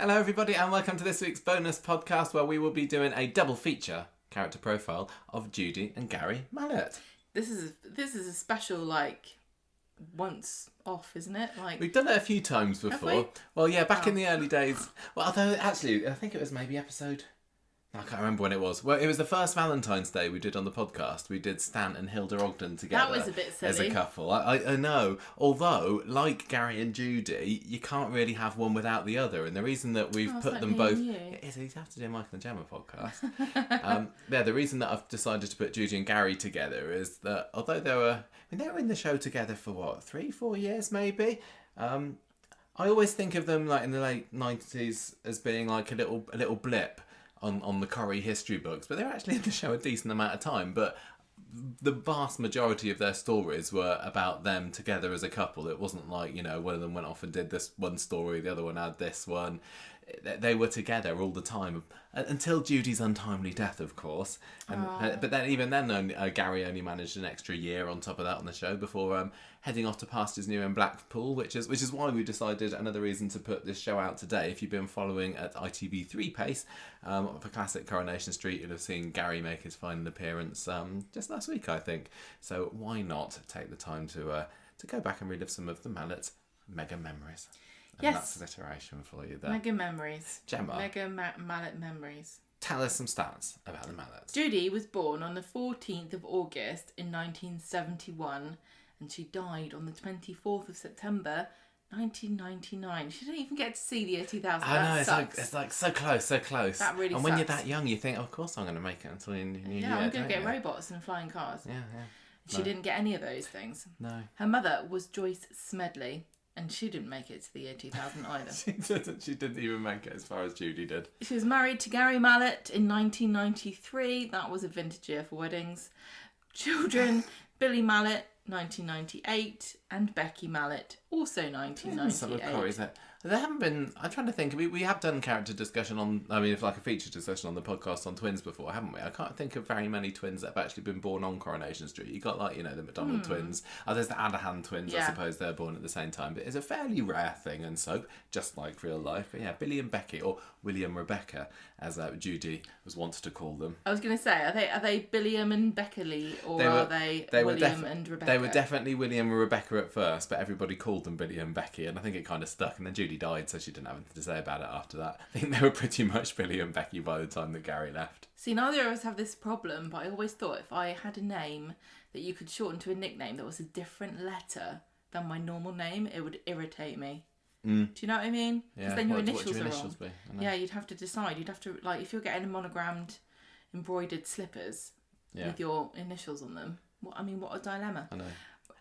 Hello everybody and welcome to this week's bonus podcast where we will be doing a double feature character profile of Judy and Gary Mallett. This is a special, once off, isn't it? We've done it a few times before. Have we? Well, yeah, back in the early days. Well, although actually, I think it was maybe episode... I can't remember when it was. Well, it was the first Valentine's Day we did on the podcast. We did Stan and Hilda Ogden together. That was a bit silly. As a couple. I know. Although, like Gary and Judy, you can't really have one without the other. And the reason that we've put them both... It is, you have to do a Michael and Gemma podcast. The reason that I've decided to put Judy and Gary together is that although they were in the show together for 3-4 years maybe? I always think of them in the late 90s as being a little blip on the Corrie history books, but they were actually in the show a decent amount of time. But the vast majority of their stories were about them together as a couple. It wasn't one of them went off and did this one story, the other one had this one. They were together all the time until Judy's untimely death, of course. But then, even then, Gary only managed an extra year on top of that on the show before heading off to pastures new in Blackpool, which is why we decided another reason to put this show out today. If you've been following at ITV3 pace for Classic Coronation Street, you'll have seen Gary make his final appearance just last week, I think. So why not take the time to go back and relive some of the Malletts' mega memories? And that's alliteration for you there. Mega memories. Gemma. Mallet memories. Tell us some stats about the Malletts. Judy was born on the 14th of August in 1971 and she died on the 24th of September 1999. She didn't even get to see the year 2000. I know, it's so close. That really And when you're sucks. that young, you think, of course I'm going to make it until the new year. Yeah, I'm going to get robots and flying cars. Yeah. She didn't get any of those things. No. Her mother was Joyce Smedley. And she didn't make it to the year 2000 either. She didn't even make it as far as Judy did. She was married to Gary Mallett in 1993. That was a vintage year for weddings. Children, Billy Mallett, 1998, and Becky Mallett, also 1998. Some of Corrie's. There haven't been... I'm trying to think. We have done character discussion on... a feature discussion on the podcast on twins before, haven't we? I can't think of very many twins that have actually been born on Coronation Street. You got, the McDonald twins. There's the Adahan twins, yeah. I suppose they're born at the same time. But it's a fairly rare thing in soap, just like real life. But yeah, Billy and Becky, or William Rebecca, as Judy was wont to call them. I was going to say, are they Billiam and Beckerly, or are they William and Rebecca? They were definitely William and Rebecca at first, but everybody called them Billy and Becky, and I think it kind of stuck. And then Judy died, so she didn't have anything to say about it after that. I think they were pretty much Billy and Becky by the time that Gary left. See, neither of us have this problem, but I always thought if I had a name that you could shorten to a nickname that was a different letter than my normal name, it would irritate me. Do you know what I mean? Because then your initials are wrong. Yeah, you'd have to decide. You'd have to, if you're getting monogrammed, embroidered slippers with your initials on them. What a dilemma. I know.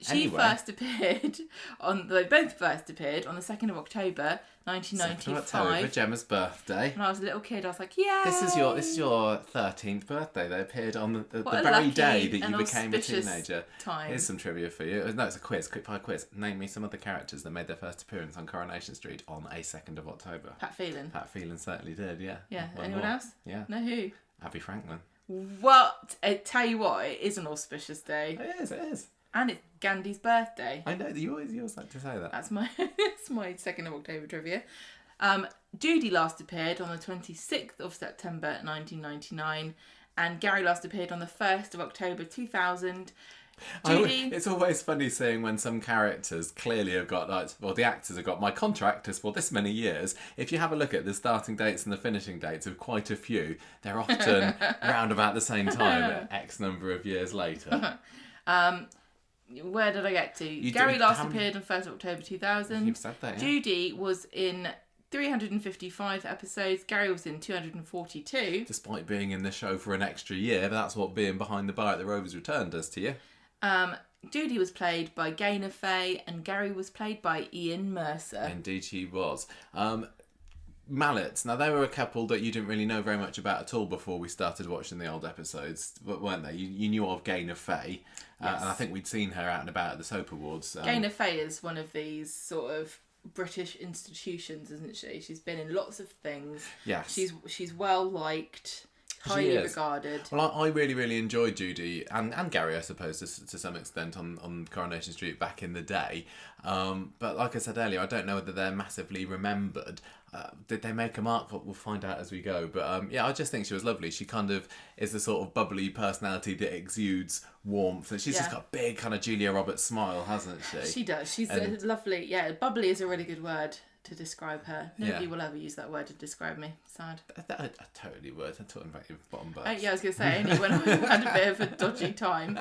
They both first appeared on the 2nd of October 1995. Gemma's birthday. When I was a little kid, I was like, yeah. This is your 13th birthday. They appeared on the very day that you became a teenager. Here's some trivia for you. No, it's a quiz, quickfire quiz. Name me some of the characters that made their first appearance on Coronation Street on a 2nd of October. Pat Phelan certainly did, yeah. Yeah, anyone else? Yeah. No, who? Abby Franklin. What? I tell you what, it is an auspicious day. It is. And it's Gandhi's birthday. I know, you always like to say that. That's my 2nd of October trivia. Judy last appeared on the 26th of September 1999, and Gary last appeared on the 1st of October 2000. Judy... It's always funny seeing when some characters clearly have got, the actors have got, my contract is for this many years. If you have a look at the starting dates and the finishing dates of quite a few, they're often around about the same time, X number of years later. Where did I get to? Gary last appeared on 1st of October 2000. You've said that, yeah. Judy was in 355 episodes. Gary was in 242. Despite being in the show for an extra year, but that's what being behind the bar at the Rovers Return does to you. Judy was played by Gaynor Faye and Gary was played by Ian Mercer. Indeed she was. Malletts. Now, they were a couple that you didn't really know very much about at all before we started watching the old episodes, weren't they? You knew of Gaynor Faye, yes. And I think we'd seen her out and about at the Soap Awards. Gaynor Faye is one of these sort of British institutions, isn't she? She's been in lots of things. Yes. She's well liked. highly regarded. Well, I really, really enjoyed Judy and Gary, I suppose, to some extent on Coronation Street back in the day. But like I said earlier, I don't know whether they're massively remembered. Did they make a mark? We'll find out as we go. But yeah, I just think she was lovely. She kind of is the sort of bubbly personality that exudes warmth. And she's just got a big kind of Julia Roberts smile, hasn't she? She does. She's lovely. Yeah, bubbly is a really good word to describe her. Nobody will ever use that word to describe me. Sad. I totally would. I'm talking about your bottom butt. Yeah, I was going to say, only when I had a bit of a dodgy time.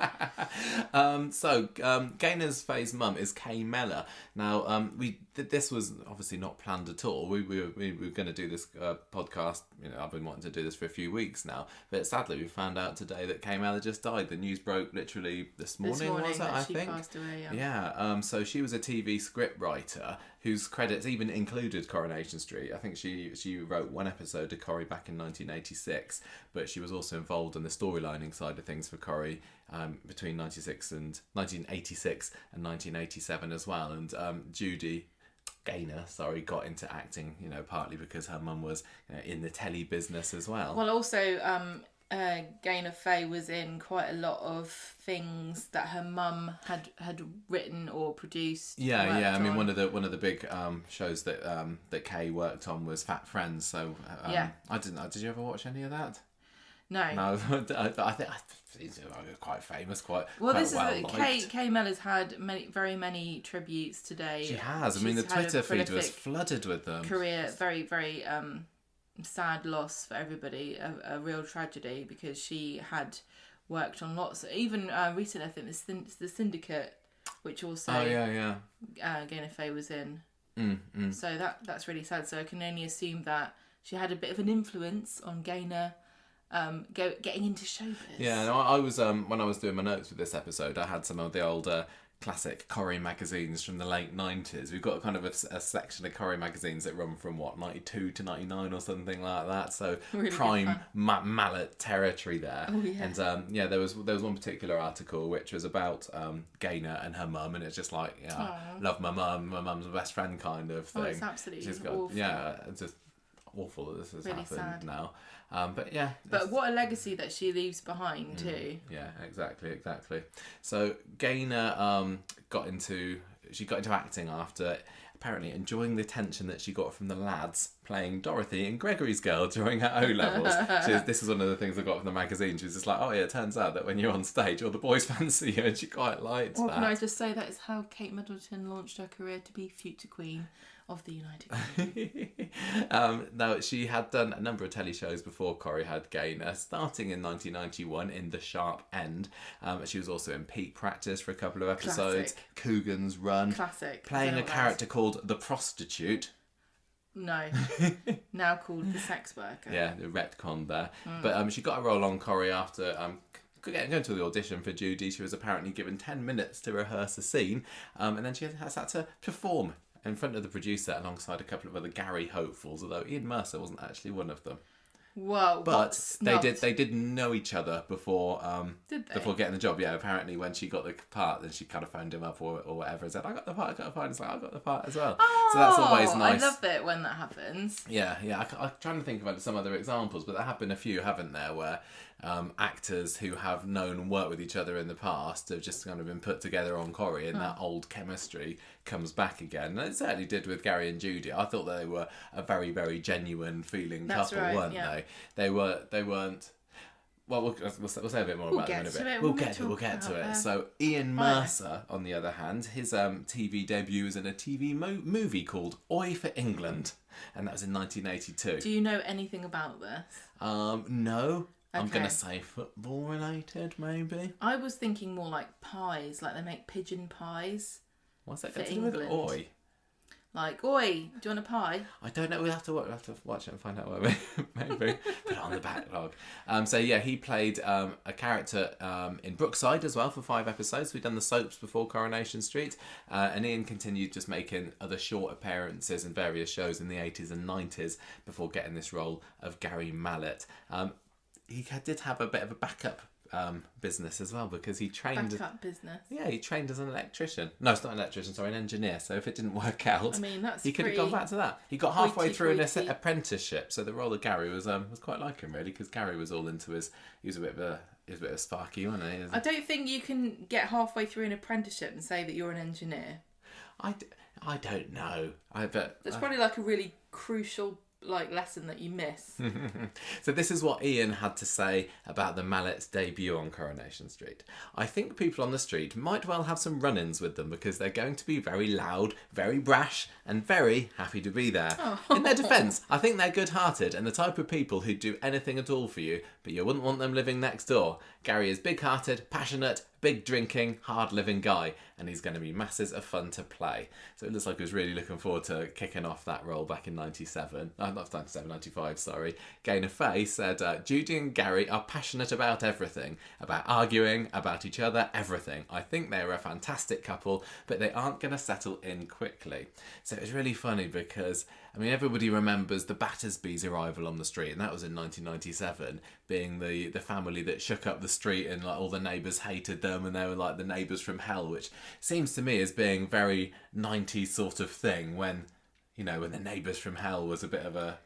So Gaynor's Faye's mum is Kay Mellor. Now, this was obviously not planned at all. We were going to do this podcast. I've been wanting to do this for a few weeks now, but sadly we found out today that Kay Mellor just died. The news broke literally this morning was it? I think. Passed away. Yeah. So she was a TV scriptwriter whose credits even included Coronation Street. I think she wrote one episode of Corrie back in 1986, but she was also involved in the storylining side of things for Corrie between 1986 and 1987 as well. And Judy Gaynor, got into acting, partly because her mum was in the telly business as well. Well, also Gaynor Faye was in quite a lot of things that her mum had written or produced. Yeah. I mean, one of the big shows that Kay worked on was Fat Friends. So I didn't know. Did you ever watch any of that? No. I think he's quite famous, quite this well is Kay Mellor's had very many tributes today. She has. I mean, the Twitter feed was flooded with them. Career, very, very sad loss for everybody. A real tragedy, because she had worked on lots. Even recently, I think the Syndicate, which also Gaynor Faye was in. So that's really sad. So I can only assume that she had a bit of an influence on Gaynor getting into showbiz. Yeah, no, I was when I was doing my notes for this episode, I had some of the old Classic Corrie magazines from the late 90s. We've got kind of a section of Corrie magazines that run from 92 to 99 or something like that. So really prime Mallet territory there. Oh yeah. And there was one particular article which was about Gaynor and her mum, and it's just like, love my mum, my mum's my best friend kind of thing. Oh, it's absolutely awful. It's just awful that this has really happened sad. now. But yeah. But what a legacy that she leaves behind too. Yeah, exactly. So Gaynor got into acting after apparently enjoying the attention that she got from the lads playing Dorothy in Gregory's Girl during her O-levels. This is one of the things I got from the magazine. She was just like, oh yeah, it turns out that when you're on stage, all the boys fancy you, and she quite liked that. Can I just say that is how Kate Middleton launched her career to be future queen of the United Kingdom. Now, she had done a number of telly shows before Corrie had Gaynor, starting in 1991 in The Sharp End. She was also in Peak Practice for a couple of episodes. Classic. Coogan's Run. Classic. Playing a character called The Prostitute. No. Now called The Sex Worker. Yeah, the retcon there. But she got a role on Corrie after going to the audition for Judy. She was apparently given 10 minutes to rehearse a scene, and then she has had to perform in front of the producer alongside a couple of other Gary hopefuls, although Ian Mercer wasn't actually one of them. Whoa! But they did know each other before did they? before getting the job. Yeah, apparently when she got the part, then she kind of phoned him up or whatever and said, "I got the part." It's like, "I got the part as well." Oh, so that's always nice. I love it when that happens. Yeah. I'm trying to think about some other examples, but there have been a few, haven't there, where actors who have known and worked with each other in the past have just kind of been put together on Corrie, and that old chemistry comes back again. And it certainly did with Gary and Judy. I thought they were a very, very genuine feeling couple, weren't they? They weren't. Well, we'll say a bit more about them in a bit. We'll get to it. So Ian Mercer, on the other hand, his TV debut was in a TV movie called Oi for England, and that was in 1982. Do you know anything about this? No. Okay. I'm going to say football related, maybe. I was thinking more like pies, like they make pigeon pies. What's that got to do with Oi? Like, oi, do you want a pie? I don't know. We'll have to watch it and find out what maybe put it on the backlog. He played a character in Brookside as well for 5 episodes. We'd done the soaps before Coronation Street, and Ian continued just making other short appearances in various shows in the 80s and 90s before getting this role of Gary Mallett. He did have a bit of a backup business as well, because he trained... Backup business. Yeah, he trained as an electrician. No, it's not an electrician, sorry, an engineer. So if it didn't work out, I mean, he could have gone back to that. He got halfway through an apprenticeship, so the role of Gary was quite like him, really, because Gary was all into his... He was a bit of a sparky, wasn't he? I don't think you can get halfway through an apprenticeship and say that you're an engineer. I don't know. That's probably like a really crucial lesson that you miss. So this is what Ian had to say about the Malletts' debut on Coronation Street. I think people on the street might well have some run-ins with them because they're going to be very loud, very brash, and very happy to be there. In their defence, I think they're good-hearted and the type of people who'd do anything at all for you, but you wouldn't want them living next door. Gary is big-hearted, passionate, big drinking, hard living guy, and he's going to be masses of fun to play. So it looks like he was really looking forward to kicking off that role back in 95, sorry. Gaynor Faye said, Judy and Gary are passionate about everything, about arguing, about each other, everything. I think they're a fantastic couple, but they aren't going to settle in quickly. So it was really funny because, I mean, everybody remembers the Battersby's arrival on the street, and that was in 1997, being the family that shook up the street and all the neighbours hated them and they were like the neighbours from hell, which seems to me as being very 90s sort of thing when the neighbours from hell was a bit of a...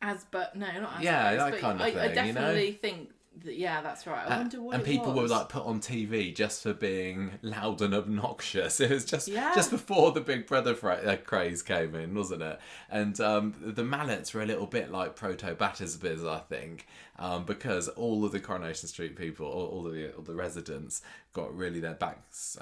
Not as yeah, that kind of thing, I definitely think that, yeah, that's right. I wonder what and people were put on TV just for being loud and obnoxious. It was just before the Big Brother craze came in, wasn't it? And the Malletts were a little bit like proto Battersby's, I think, because all of the Coronation Street people, all the residents, got really their backs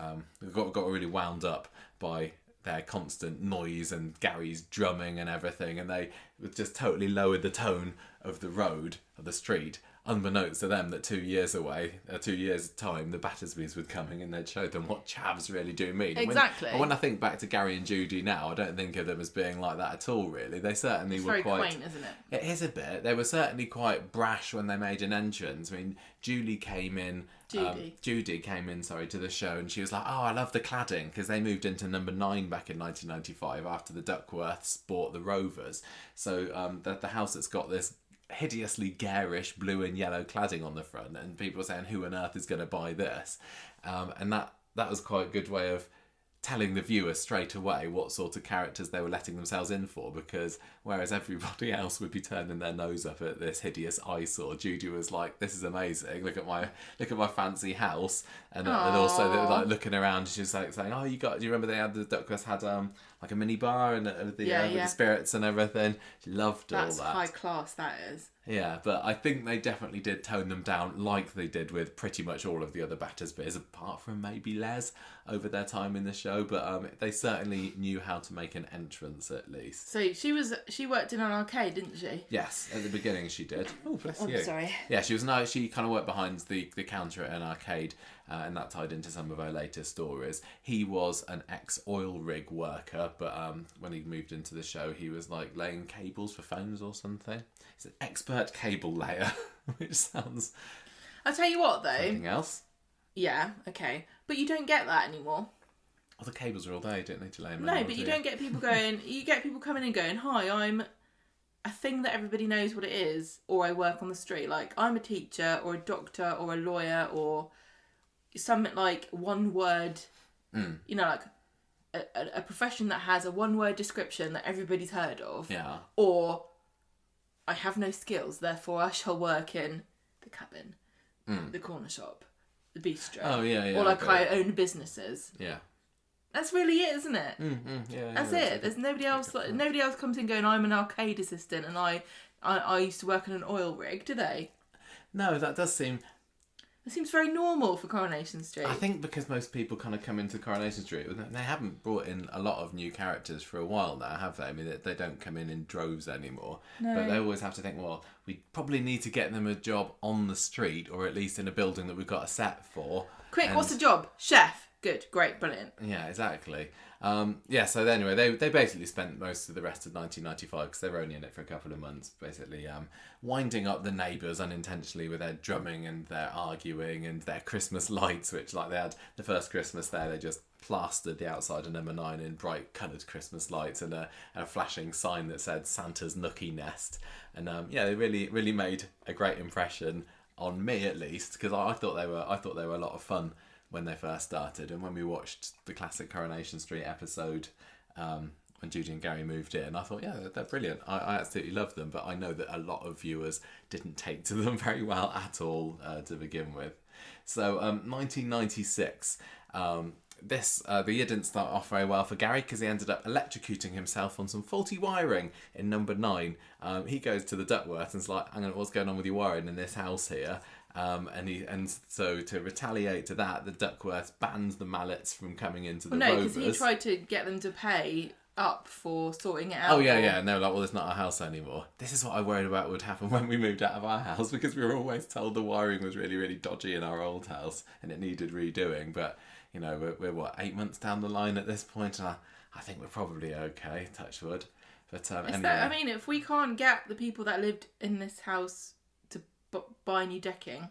got really wound up by their constant noise and Gary's drumming and everything, and they just totally lowered the tone of the street, unbeknownst to them that 2 years time, the Battersbys were coming and they'd show them what chavs really do mean. Exactly. And when I think back to Gary and Judy now, I don't think of them as being like that at all, really. They certainly it's were very quite... quaint, isn't it? It is a bit. They were certainly quite brash when they made an entrance. I mean, Judy came in to the show and she was like, oh, I love the cladding, because they moved into number 9 back in 1995 after the Duckworths bought the Rovers. So the house that's got this hideously garish blue and yellow cladding on the front, and people were saying, who on earth is going to buy this? And that was quite a good way of telling the viewer straight away what sort of characters they were letting themselves in for, because whereas everybody else would be turning their nose up at this hideous eyesore, Judy was like, this is amazing, look at my fancy house, and also they were looking around, she was saying, oh, do you remember the Duckworths had like a mini bar and with the spirits and everything? She loved all that. That's high class, that is. Yeah, but I think they definitely did tone them down like they did with pretty much all of the other Battersbys, apart from maybe Les over their time in the show. But they certainly knew how to make an entrance, at least. So she worked in an arcade, didn't she? Yes, at the beginning she did. Oh, bless you. I'm sorry. Yeah, she kind of worked behind the counter at an arcade, and that tied into some of her later stories. He was an ex-oil rig worker, but when he moved into the show, he was like laying cables for phones or something. He's an expert cable layer, which sounds... I'll tell you what, though. Something else? Yeah, okay. But you don't get that anymore. Oh, the cables are all there, you don't need to lay them No, but you don't get people going... You get people coming and going, hi, I'm a thing that everybody knows what it is, or I work on the street. Like, I'm a teacher, or a doctor, or a lawyer, or something like one word... You know, like a profession that has a one-word description that everybody's heard of. Yeah. Or... I have no skills, therefore I shall work in the cabin, the corner shop, the bistro. Oh, yeah. Or I own businesses. Yeah. That's really it, isn't it? Yeah. That's it. There's nobody else. Nobody else comes in going, I'm an arcade assistant and I used to work on an oil rig, do they? No, that does seem... It seems very normal for Coronation Street. I think because most people kind of come into Coronation Street, they haven't brought in a lot of new characters for a while now, have they? I mean, they don't come in droves anymore. No. But they always have to think, well, we probably need to get them a job on the street, or at least in a building that we've got a set for. Quick, what's the job? Chef. Good, great, brilliant. Yeah, exactly. So anyway, they basically spent most of the rest of 1995, because they were only in it for a couple of months, basically winding up the neighbours unintentionally with their drumming and their arguing and their Christmas lights, which, like, they had the first Christmas there, they just plastered the outside of number 9 in bright coloured Christmas lights and a flashing sign that said Santa's Nookie Nest. And they really made a great impression on me at least, because I thought they were a lot of fun when they first started, and when we watched the classic Coronation Street episode when Judy and Gary moved in, I thought, yeah, they're brilliant. I absolutely love them, but I know that a lot of viewers didn't take to them very well at all to begin with. So 1996, the year didn't start off very well for Gary because he ended up electrocuting himself on some faulty wiring in number 9. He goes to the Duckworth and's like, "Hang on, what's going on with your wiring in this house here?" And so to retaliate to that, the Duckworth bans the Malletts from coming into the Rovers. No, because he tried to get them to pay up for sorting it out. Oh yeah. And they were like, "Well, it's not our house anymore." This is what I worried about would happen when we moved out of our house, because we were always told the wiring was really, really dodgy in our old house and it needed redoing. But you know, we're what, 8 months down the line at this point, and I think we're probably okay. Touch wood. But anyway. If we can't get the people that lived in this house to buy new decking,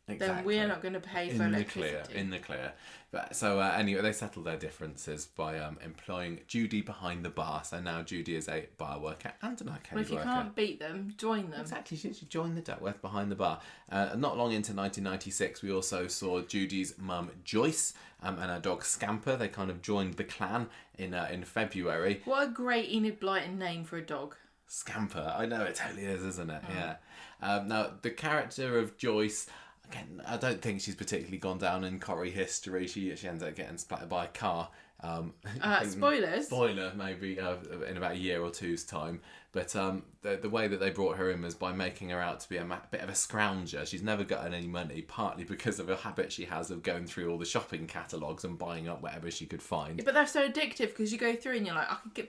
then we're not going to pay for electricity. In the clear. But so anyway, they settled their differences by employing Judy behind the bar. So now Judy is a bar worker and an arcade worker. Well, if you can't beat them, join them. Exactly, she joined the Duckworth behind the bar. Not long into 1996, we also saw Judy's mum Joyce and her dog Scamper. They kind of joined the clan in February. What a great Enid Blyton name for a dog. Scamper, I know, it totally is, isn't it? Oh. Yeah. Now, the character of Joyce, again, I don't think she's particularly gone down in Corrie history. She ends up getting splattered by a car. Spoilers? Spoiler, maybe, in about a year or two's time. But the way that they brought her in was by making her out to be a bit of a scrounger. She's never gotten any money, partly because of a habit she has of going through all the shopping catalogues and buying up whatever she could find. Yeah, but they're so addictive because you go through and you're like, I could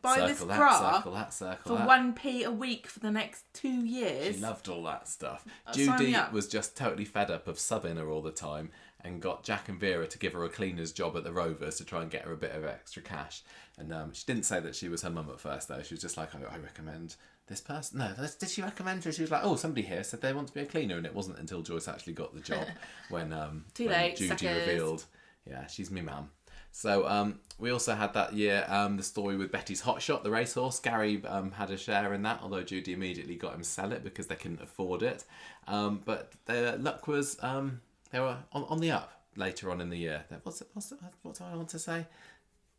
buy this bra for 1p a week for the next 2 years. She loved all that stuff. Judy was just totally fed up of subbing her all the time and got Jack and Vera to give her a cleaner's job at the Rovers to try and get her a bit of extra cash. And she didn't say that she was her mum at first, though. She was just like, I recommend this person. No, did she recommend her? She was like, oh, somebody here said they want to be a cleaner. And it wasn't until Joyce actually got the job when Judy revealed, yeah, she's me mum. So we also had that year the story with Betty's Hotshot, the racehorse. Gary had a share in that, although Judy immediately got him to sell it because they couldn't afford it. But their luck was, they were on the up later on in the year. What do I want to say?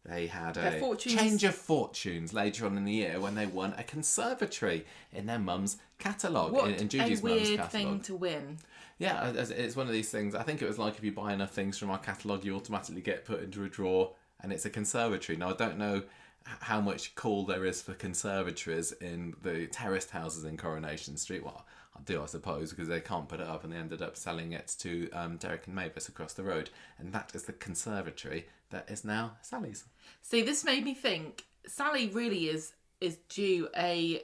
They had a change of fortunes later on in the year when they won a conservatory in their mum's catalogue, in Judy's mum's catalogue. What a weird thing to win. Yeah, it's one of these things. I think it was like if you buy enough things from our catalogue, you automatically get put into a drawer, and it's a conservatory. Now, I don't know how much call there is for conservatories in the terraced houses in Coronation Street. Well, I do, I suppose, because they can't put it up, and they ended up selling it to Derek and Mavis across the road, and that is the conservatory that is now Sally's. See, this made me think Sally really is due a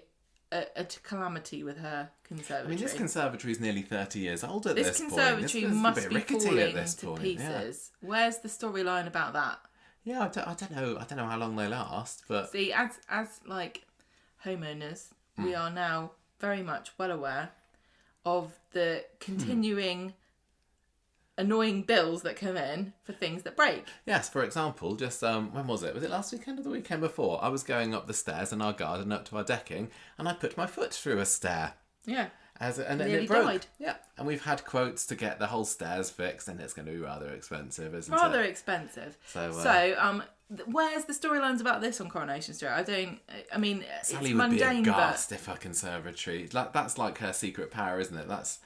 calamity with her conservatory. I mean, this conservatory is nearly 30 years old at this point. This conservatory must be falling to pieces. Yeah. Where's the storyline about that? Yeah, I don't know how long they last, but see, as like homeowners, we are now very much well aware of the continuing annoying bills that come in for things that break. Yes, for example, just when was it? Was it last weekend or the weekend before? I was going up the stairs in our garden up to our decking, and I put my foot through a stair. Yeah. And it broke. Died. Yeah. And we've had quotes to get the whole stairs fixed, and it's going to be rather expensive, isn't it? Rather expensive. So where's the storylines about this on Coronation Street? Sally it's mundane, would be aghast if her conservatory, that's like her secret power, isn't it? That's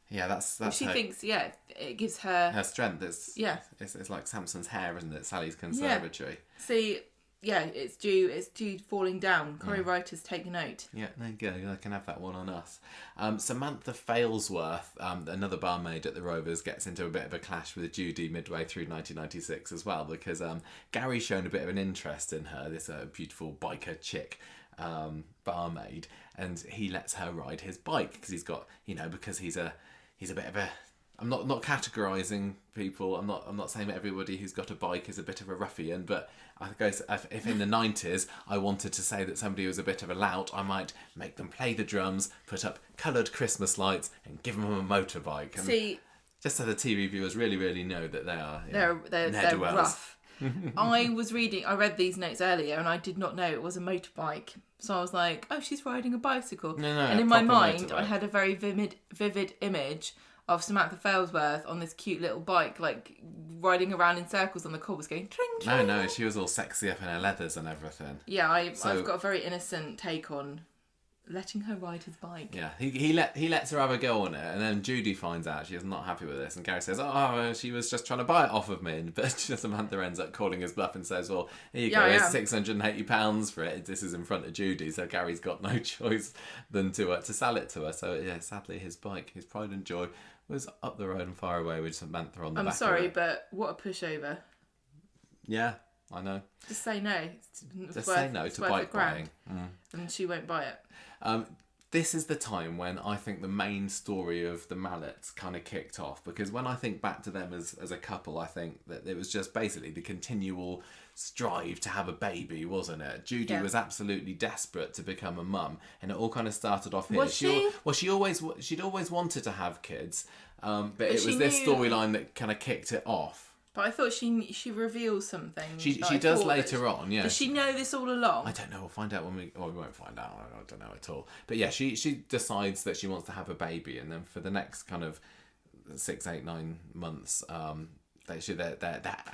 that's she thinks it gives her strength. It's like Samson's hair, isn't it? Sally's conservatory. Yeah. See, it's due falling down. Corrie writers, take note. Yeah, there you go. I can have that one on us. Samantha Failsworth, another barmaid at the Rovers, gets into a bit of a clash with Judy midway through 1996 as well, because Gary's shown a bit of an interest in her, this beautiful biker chick barmaid, and he lets her ride his bike because he's got, because he's a bit of a. I'm not categorising people. I'm not saying that everybody who's got a bike is a bit of a ruffian, but I guess if in the 90s I wanted to say that somebody was a bit of a lout, I might make them play the drums, put up coloured Christmas lights, and give them a motorbike. And just so the TV viewers really, really know that they are they're rough. I read these notes earlier and I did not know it was a motorbike. So I was like, oh, she's riding a bicycle. No, and in my mind, motorbike. I had a very vivid image of Samantha Failsworth on this cute little bike, like riding around in circles on the cobbles going, tring, tring. No, she was all sexy up in her leathers and everything. Yeah, I've got a very innocent take on letting her ride his bike. Yeah, he lets her have a go on it, and then Judy finds out she's not happy with this, and Gary says, "Oh, she was just trying to buy it off of me." But Samantha ends up calling his bluff and says, "Well, here you go, it's £680 for it. This is in front of Judy, so Gary's got no choice than to sell it to her." So yeah, sadly, his bike, his pride and joy, was up the road and far away with Samantha on the back. I'm sorry, but what a pushover. Yeah, I know. Just say no. Say no to bike buying. And she won't buy it. This is the time when I think the main story of the Malletts kind of kicked off, because when I think back to them as a couple, I think that it was just basically the continual strive to have a baby, wasn't it? Judy was absolutely desperate to become a mum, and it all kind of started off here. Was she? Well, she'd always wanted to have kids, but it was this storyline that kind of kicked it off. But I thought she reveals something. She does later on, yeah. Does she know this all along? I don't know. We'll find out when we won't find out. I don't know at all. But yeah, she decides that she wants to have a baby, and then for the next kind of 6, 8, 9 months, they're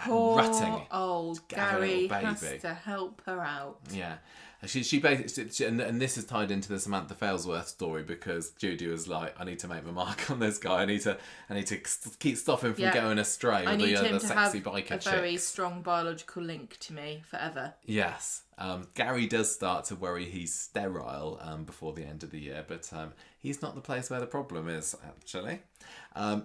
rutting. Old Gary has to help her out. Yeah. She basically, and this is tied into the Samantha Failsworth story, because Judy was like, I need to make my mark on this guy. I need to keep stopping from going astray with the sexy biker chicks. A very strong biological link to me forever. Yes. Gary does start to worry he's sterile before the end of the year, but he's not the place where the problem is, actually.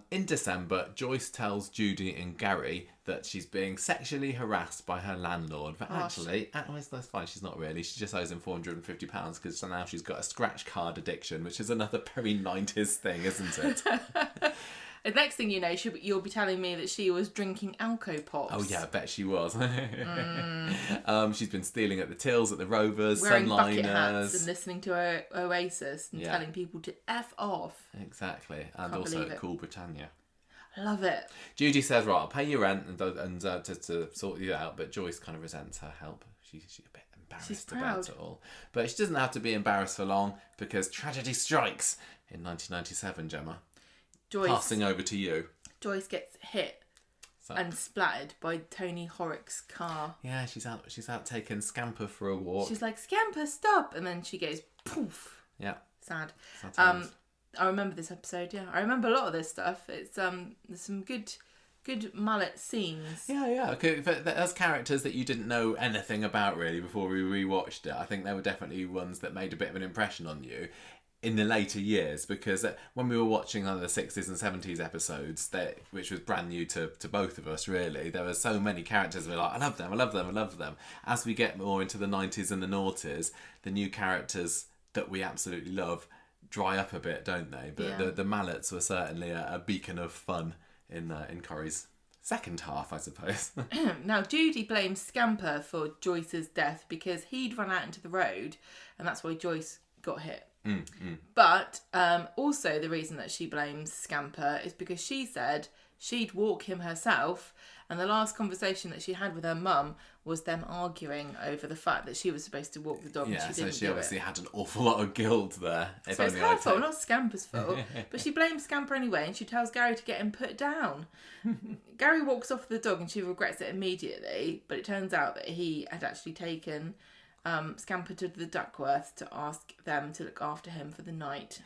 In December, Joyce tells Judy and Gary that she's being sexually harassed by her landlord, but actually, that's fine, she's not really. She just owes him £450 because now she's got a scratch card addiction, which is another very 90s thing, isn't it? The next thing you know, you'll be telling me that she was drinking Alco Pops. Oh yeah, I bet she was. She's been stealing at the tills, at the Rovers, wearing Sunliners. Bucket hats and listening to Oasis and telling people to F off. Exactly. And also Cool Britannia. I love it. Judy says, right, I'll pay your rent and to sort you out, but Joyce kind of resents her help. She's a bit embarrassed about it all. But she doesn't have to be embarrassed for long, because tragedy strikes in 1997, Gemma. Joyce, passing over to you. Joyce gets hit and splattered by Tony Horrocks' car. Yeah, she's out taking Scamper for a walk. She's like, Scamper, stop! And then she goes poof. Yeah. Sad. I remember this episode. Yeah, I remember a lot of this stuff. It's there's some good Mallet scenes. Yeah. Okay, there's characters that you didn't know anything about really before we rewatched it. I think they were definitely ones that made a bit of an impression on you in the later years, because when we were watching the 60s and 70s episodes, which was brand new to both of us really, there were so many characters we're like, I love them. As we get more into the 90s and the noughties, the new characters that we absolutely love dry up a bit, don't they? But the Malletts were certainly a beacon of fun in Corrie's second half, I suppose. Now, Judy blames Scamper for Joyce's death because he'd run out into the road, and that's why Joyce got hit. But also the reason that she blames Scamper is because she said she'd walk him herself, and the last conversation that she had with her mum was them arguing over the fact that she was supposed to walk the dog and she didn't do it. Yeah, so she obviously had an awful lot of guilt there. So it's her fault, not Scamper's fault. But she blames Scamper anyway, and she tells Gary to get him put down. Gary walks off with the dog and she regrets it immediately, but it turns out that he had actually taken Scamper to the Duckworth to ask them to look after him for the night.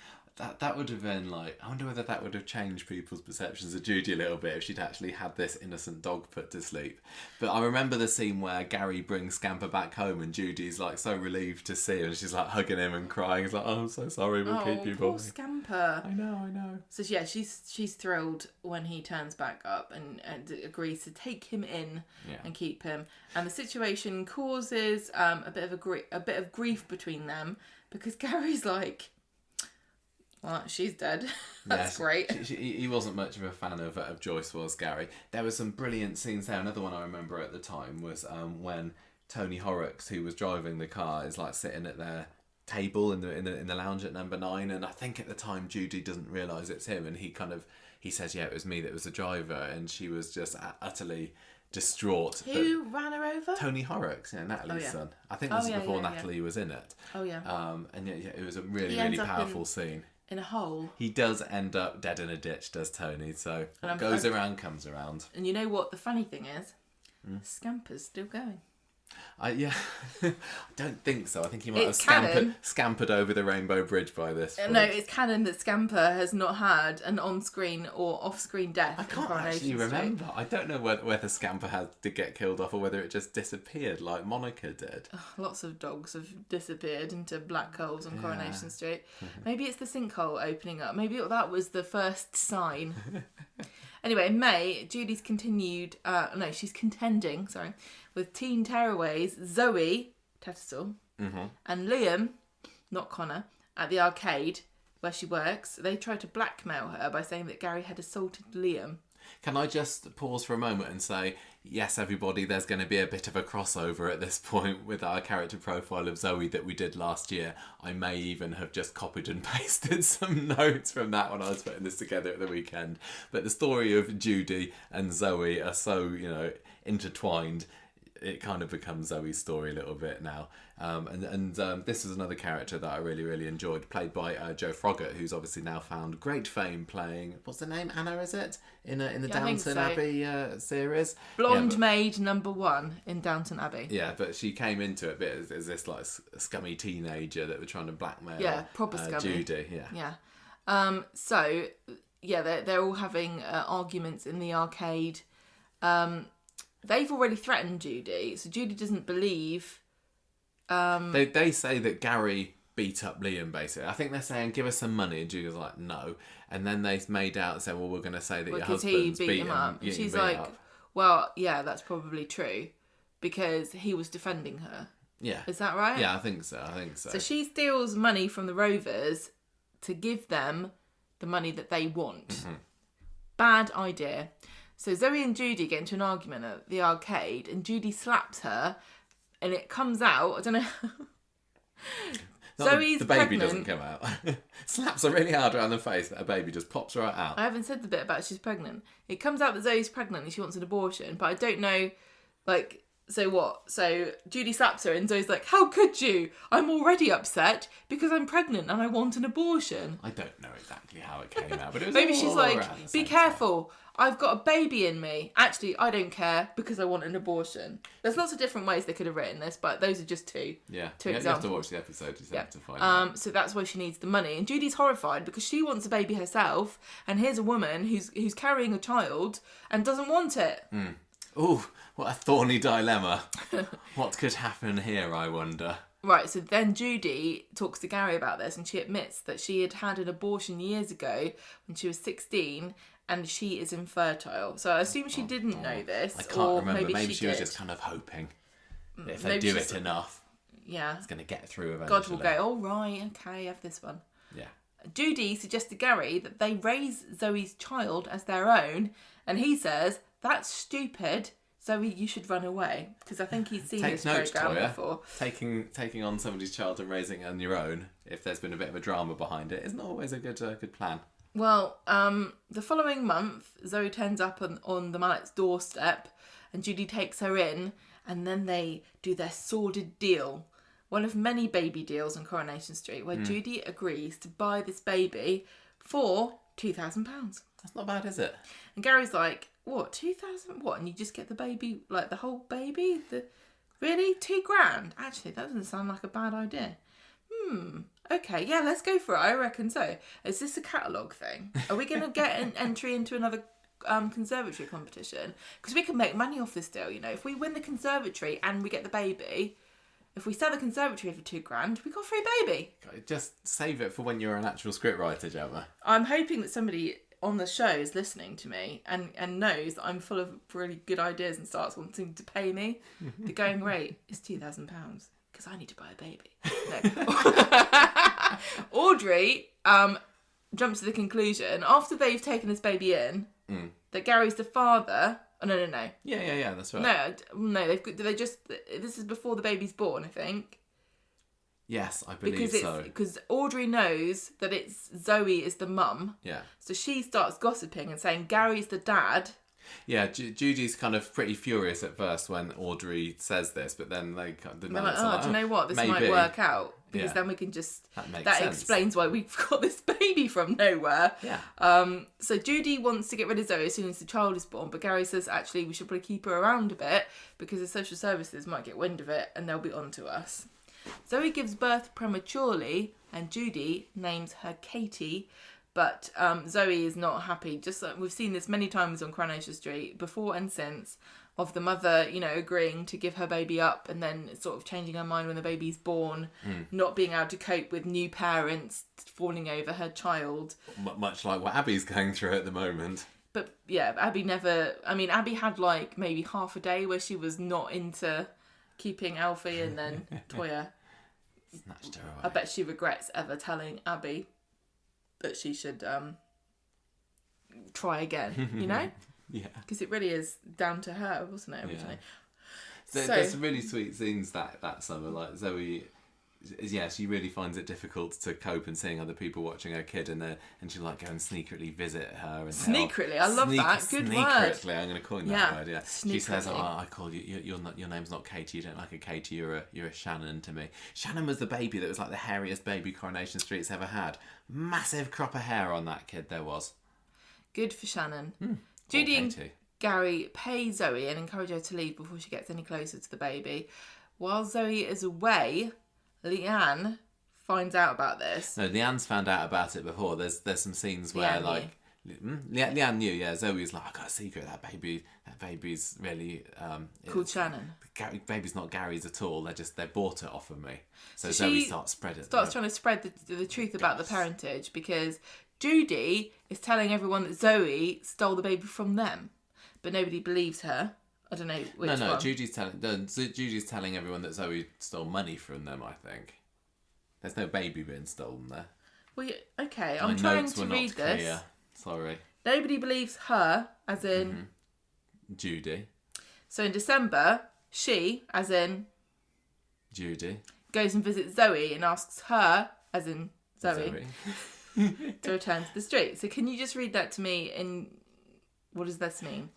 That would have been like, I wonder whether that would have changed people's perceptions of Judy a little bit if she'd actually had this innocent dog put to sleep. But I remember the scene where Gary brings Scamper back home and Judy's like so relieved to see him, and she's like hugging him and crying. He's like, oh, I'm so sorry, we'll keep you, poor boy. Scamper. I know. So yeah, she's thrilled when he turns back up and agrees to take him in and keep him. And the situation causes a bit of grief between them, because Gary's like, well, she's dead. That's great. He wasn't much of a fan of Joyce, was Gary. There were some brilliant scenes there. Another one I remember at the time was when Tony Horrocks, who was driving the car, is like sitting at their table in the lounge at number 9, and I think at the time Judy doesn't realise it's him, and he says, yeah, it was me that was the driver, and she was just utterly distraught. Who ran her over? Tony Horrocks, Natalie's son. I think this was before Natalie was in it. Oh yeah. And it was a really, really powerful scene. In a hole. He does end up dead in a ditch, does Tony? So what goes around comes around. And you know what the funny thing is? Scamper's still going. I don't think so. I think he might have scampered over the Rainbow Bridge by this point. No, it's canon that Scamper has not had an on-screen or off-screen death. I can't actually remember. I don't know whether Scamper did get killed off or whether it just disappeared like Monica did. Lots of dogs have disappeared into black holes on Coronation Street. Maybe it's the sinkhole opening up. Maybe that was the first sign. Anyway, in May, Judy's she's contending, with teen tearaways Zoe Tattersall and Liam, not Connor, at the arcade where she works. They tried to blackmail her by saying that Gary had assaulted Liam. Can I just pause for a moment and say, yes, everybody, there's going to be a bit of a crossover at this point with our character profile of Zoe that we did last year. I may even have just copied and pasted some notes from that when I was putting this together at the weekend. But the story of Judy and Zoe are so, intertwined. It kind of becomes Zoe's story a little bit now. And this is another character that I really, really enjoyed, played by Joe Froggatt, who's obviously now found great fame playing, what's the name, Anna, is it? In the Downton Abbey series. Blonde maid #1 in Downton Abbey. Yeah, but she came into it a bit as this like scummy teenager that were trying to blackmail proper scummy. Judy. Yeah. They're all having arguments in the arcade. They've already threatened Judy, so Judy doesn't believe. They say that Gary beat up Liam, basically. I think they're saying, give us some money, and Judy's like, no. And then they made out and said, well, we're going to say that your husband's beat him up. And she's like, well, yeah, that's probably true, because he was defending her. Yeah. Is that right? Yeah, I think so. So she steals money from the Rovers to give them the money that they want. Mm-hmm. Bad idea. So Zoe and Judy get into an argument at the arcade, and Judy slaps her, and it comes out. I don't know. Zoe's the baby pregnant. Doesn't come out. Slaps her really hard around the face that a baby just pops right out. I haven't said the bit about she's pregnant. It comes out that Zoe's pregnant and she wants an abortion, but I don't know, so what? So Judy slaps her and Zoe's like, how could you? I'm already upset because I'm pregnant and I want an abortion. I don't know exactly how it came out, but it was maybe she's like, be careful. I've got a baby in me. Actually, I don't care because I want an abortion. There's lots of different ways they could have written this, but those are just two. Yeah. Two examples. You have to watch the episode to find out. So that's why she needs the money. And Judy's horrified because she wants a baby herself, and here's a woman who's carrying a child and doesn't want it. Mm. Ooh, what a thorny dilemma. What could happen here, I wonder? Right, so then Judy talks to Gary about this, and she admits that she had an abortion years ago when she was 16, and she is infertile. So I assume she didn't know this. I can't remember. Maybe she was just kind of hoping that if they do it enough, it's going to get through eventually. God will go, all right, okay, have this one. Yeah. Judy suggests to Gary that they raise Zoe's child as their own, and he says, that's stupid. Zoe, you should run away, because I think he's seen this programme before. Taking on somebody's child and raising it on your own, if there's been a bit of a drama behind it, isn't always a good plan. Well, the following month, Zoe turns up on the Mallett's doorstep, and Judy takes her in, and then they do their sordid deal. One of many baby deals on Coronation Street, where Judy agrees to buy this baby for £2,000. That's not bad, is it? And Gary's like, what, 2,000? What? And you just get the baby, like the whole baby? Really? £2,000? Actually, that doesn't sound like a bad idea. Okay, yeah, let's go for it. I reckon so. Is this a catalogue thing? Are we going to get an entry into another conservatory competition? Because we can make money off this deal, If we win the conservatory and we get the baby, if we sell the conservatory for £2,000, we got a free baby. Just save it for when you're an actual scriptwriter, Gemma. I'm hoping that somebody on the show is listening to me and knows that I'm full of really good ideas and starts wanting to pay me. The going rate is £2,000 because I need to buy a baby. No. Audrey jumps to the conclusion after they've taken this baby in that Gary's the father. Oh, no. Yeah, that's right. No, this is before the baby's born, I think. Yes, I believe so. Because Audrey knows that Zoe is the mum. Yeah. So she starts gossiping and saying Gary's the dad. Yeah, Judy's kind of pretty furious at first when Audrey says this, but then they're like, do you know what? This might work out. Because then we can just... That explains why we've got this baby from nowhere. Yeah. So Judy wants to get rid of Zoe as soon as the child is born, but Gary says, actually, we should probably keep her around a bit because the social services might get wind of it and they'll be on to us. Zoe gives birth prematurely and Judy names her Katie, but Zoe is not happy. Just like we've seen this many times on Coronation Street, before and since, of the mother, agreeing to give her baby up and then sort of changing her mind when the baby's born, not being able to cope with new parents falling over her child. Much like what Abby's going through at the moment. But yeah, Abby had like maybe half a day where she was not into keeping Alfie, and then Toya snatched her away. I bet she regrets ever telling Abby that she should try again, Yeah. Because it really is down to her, wasn't it, originally? Yeah. There's some really sweet scenes that summer. Like Zoe, she really finds it difficult to cope and seeing other people watching her kid, and she'll like go and sneakily visit her. And sneakily, I love that. Good word. Sneakily, I'm going to coin that word. Yeah. Sneakily. She says, I call you. Your name's not Katie. You don't like a Katie. You're a Shannon to me. Shannon was the baby that was like the hairiest baby Coronation Street's ever had. Massive crop of hair on that kid there was. Good for Shannon. Judy and Gary pay Zoe and encourage her to leave before she gets any closer to the baby. While Zoe is away, Leanne finds out about this. No, Leanne's found out about it before. There's some scenes where Leanne knew. Yeah, Zoe's like, I got a secret. That baby's really called Shannon. Baby's not Gary's at all. They bought it off of me. So Zoe starts trying to spread the truth about the parentage, because Judy is telling everyone that Zoe stole the baby from them, but nobody believes her. I don't know which one. No, Judy's telling everyone that Zoe stole money from them, I think. There's no baby being stolen there. Well, okay, I'm trying to read this. Clear. Sorry. Nobody believes her, as in... Judy. So in December, she, as in... Judy. Goes and visits Zoe and asks her, as in Zoe. to return to the street. So can you just read that to me in... What does this mean?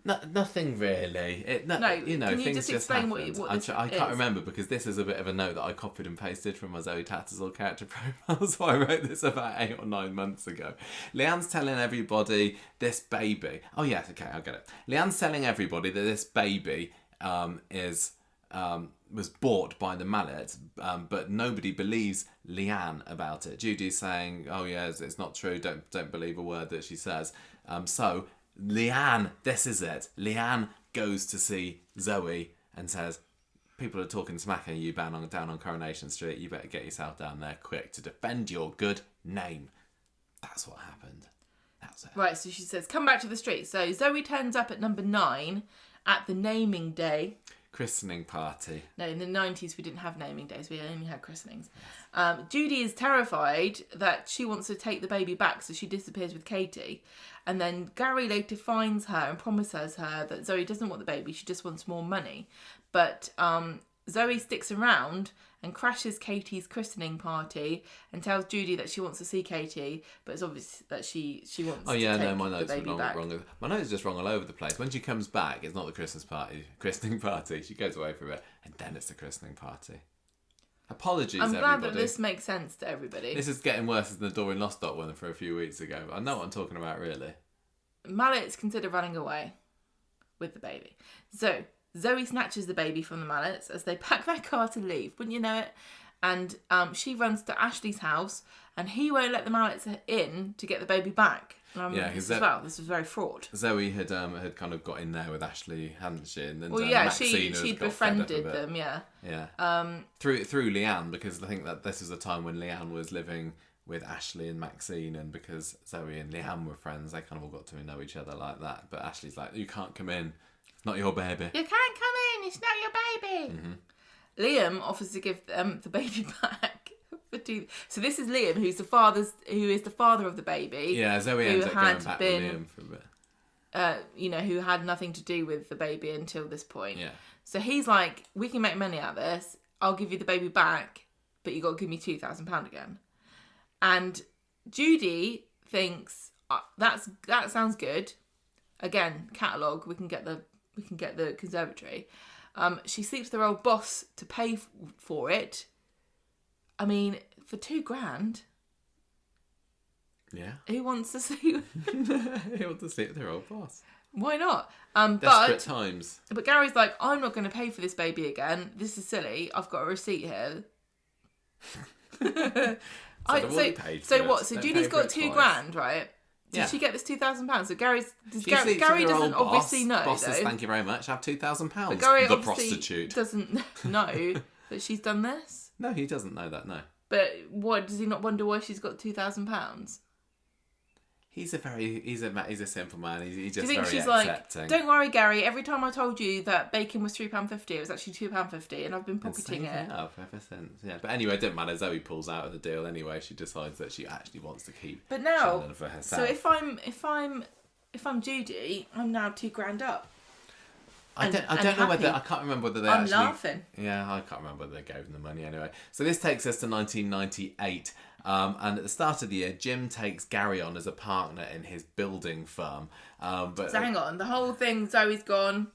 No, nothing really. Can you just explain what this I can't remember, because this is a bit of a note that I copied and pasted from my Zoe Tattersall character profile, so I wrote this about 8 or 9 months ago. Leanne's telling everybody this baby... Oh yes, okay, I get it. Leanne's telling everybody that this baby was bought by the Malletts, but nobody believes Leanne about it. Judy's saying, oh yeah, it's not true, don't believe a word that she says. So Leanne, this is it. Leanne goes to see Zoe and says, people are talking smack at you down on Coronation Street. You better get yourself down there quick to defend your good name. That's what happened. That's it. Right, so she says, come back to the street. So Zoe turns up at number 9 at the naming day. Christening party. No, in the 90s we didn't have naming days. We only had christenings. Judy is terrified that she wants to take the baby back, so she disappears with Katie. And then Gary later finds her and promises her that Zoe doesn't want the baby, she just wants more money. But Zoe sticks around and crashes Katie's christening party and tells Judy that she wants to see Katie, but it's obvious that she wants to take my notes the baby are back. wrong. My notes are just wrong all over the place. When she comes back, it's not the christening party. She goes away for it, and then it's the christening party. Apologies, I'm glad everybody. that this makes sense to everybody. This is getting worse than the Doreen Lostock one for a few weeks ago. I know what I'm talking about, really. Malletts consider running away with the baby. So Zoe snatches the baby from the Malletts as they pack their car to leave. Wouldn't you know it? And she runs to Ashley's house, and he won't let the Malletts in to get the baby back. This was very fraught. Zoe had kind of got in there with Ashley, hadn't she? And then, she'd befriended them. Yeah. Through Leanne, because I think that this was a time when Leanne was living with Ashley and Maxine, and because Zoe and Leanne were friends, they kind of all got to know each other like that. But Ashley's like, you can't come in. It's not your baby. You can't come in. It's not your baby. Mm-hmm. Liam offers to give the baby back. So this is Liam, who is the father of the baby. Yeah, Zoe ends up going back with Liam for a bit. Who had nothing to do with the baby until this point. Yeah. So he's like, we can make money out of this. I'll give you the baby back, but you got to give me £2,000 again. And Judy thinks that sounds good. again, catalogue, we can get the conservatory. She sleeps with her old boss to pay for it. I mean, for $2,000. Yeah. Who wants to sleep? Who wants to sleep with their old boss? Why not? Desperate times. But Gary's like, I'm not going to pay for this baby again. This is silly. I've got a receipt here. So what? So Judy's got $2,000, right? Did she get this £2,000? So Gary doesn't obviously know. Bosses, thank you very much. Have £2,000. But Gary the prostitute doesn't know that she's done this. No, he doesn't know that. No. But what does he not wonder why she's got £2,000? He's a simple man. He's just Do you think very she's accepting. like, don't worry, Gary. Every time I told you that bacon was £3.50, it was actually £2.50, and I've been pocketing it up ever since. Yeah, but anyway, it doesn't matter. Zoe pulls out of the deal anyway. She decides that she actually wants to keep Shannon for herself. So if I'm Judy, I'm now $2,000 up. I don't know whether I can't remember whether I'm laughing. Yeah, I can't remember whether they gave him the money anyway. So this takes us to 1998. And at the start of the year, Jim takes Gary on as a partner in his building firm. So hang on, the whole thing, Zoe's gone.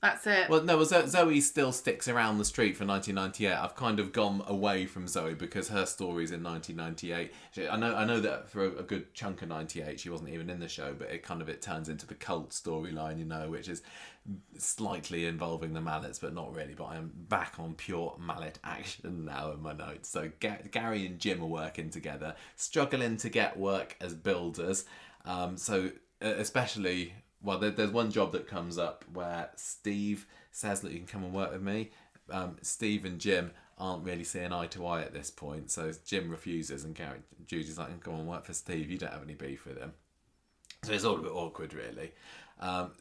That's it. Well, no, Zoe still sticks around the street for 1998. I've kind of gone away from Zoe because her story's in 1998. I know that for a good chunk of 98, she wasn't even in the show, but it turns into the cult storyline, which is slightly involving the Mallets, but not really. But I'm back on pure Mallet action now in my notes. So Gary and Jim are working together, struggling to get work as builders. Especially... Well, there's one job that comes up where Steve says that you can come and work with me. Steve and Jim aren't really seeing eye to eye at this point, so Jim refuses, and Judy's like, "Come on, work for Steve. You don't have any beef with him." So it's all a bit awkward, really.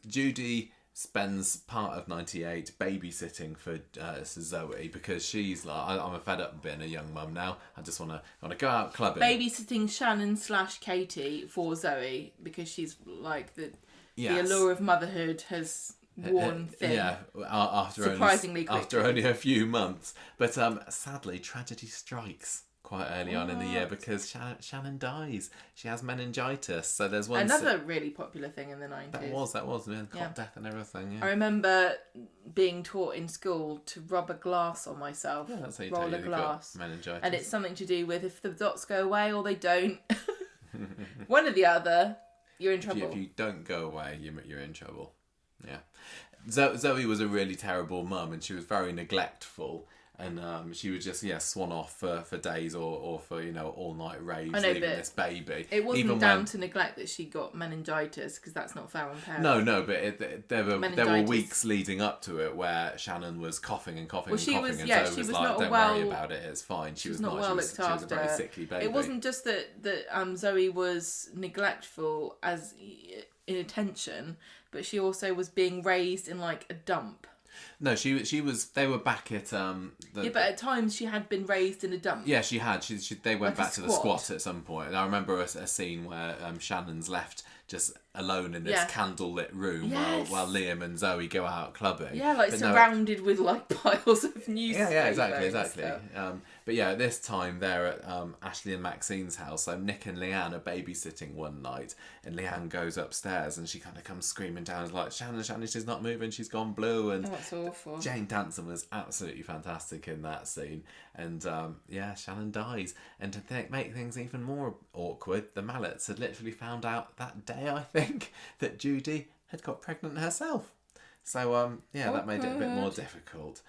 Judy spends part of 98 babysitting for Zoe because she's like, I'm fed up being a young mum now. I just want to go out clubbing. Babysitting Shannon/Katie for Zoe because she's like the allure of motherhood has worn thin. Yeah, after only a few months. But sadly, tragedy strikes quite early on in the year because Shannon dies. She has meningitis. So there's another really popular thing in the 90s. That was cot death and everything. Yeah. I remember being taught in school to rub a glass on myself. Yeah, that's how you roll a glass. Meningitis. And it's something to do with if the dots go away or they don't. One or the other. You're in trouble. If you don't go away, you're in trouble. Yeah. Zoe was a really terrible mum, and she was very neglectful, and she would just swan off for days or for all night raves leaving this baby. It wasn't down to neglect that she got meningitis, because that's not fair on parents. No, but there were weeks leading up to it where Shannon was coughing and coughing and coughing, and Zoe was like, "Don't worry about it, it's fine." She was not well looked after. She was a very sickly baby. It wasn't just that Zoe was neglectful as inattention, but she also was being raised in like a dump. No, she was. They were back at but at times she had been raised in a dump. Yeah, she had. They went back to the squat at some point, and I remember a scene where Shannon's left just alone in this candlelit room while Liam and Zoe go out clubbing. Yeah, like surrounded with like piles of newspapers. Yeah, exactly. But yeah, this time they're at Ashley and Maxine's house. So Nick and Leanne are babysitting one night, and Leanne goes upstairs and she kind of comes screaming down like, Shannon, she's not moving, she's gone blue. And that's awful. Jane Danson was absolutely fantastic in that scene. And Shannon dies. And to make things even more awkward, the Malletts had literally found out that day, I think, that Judy had got pregnant herself. So that made it a bit more difficult.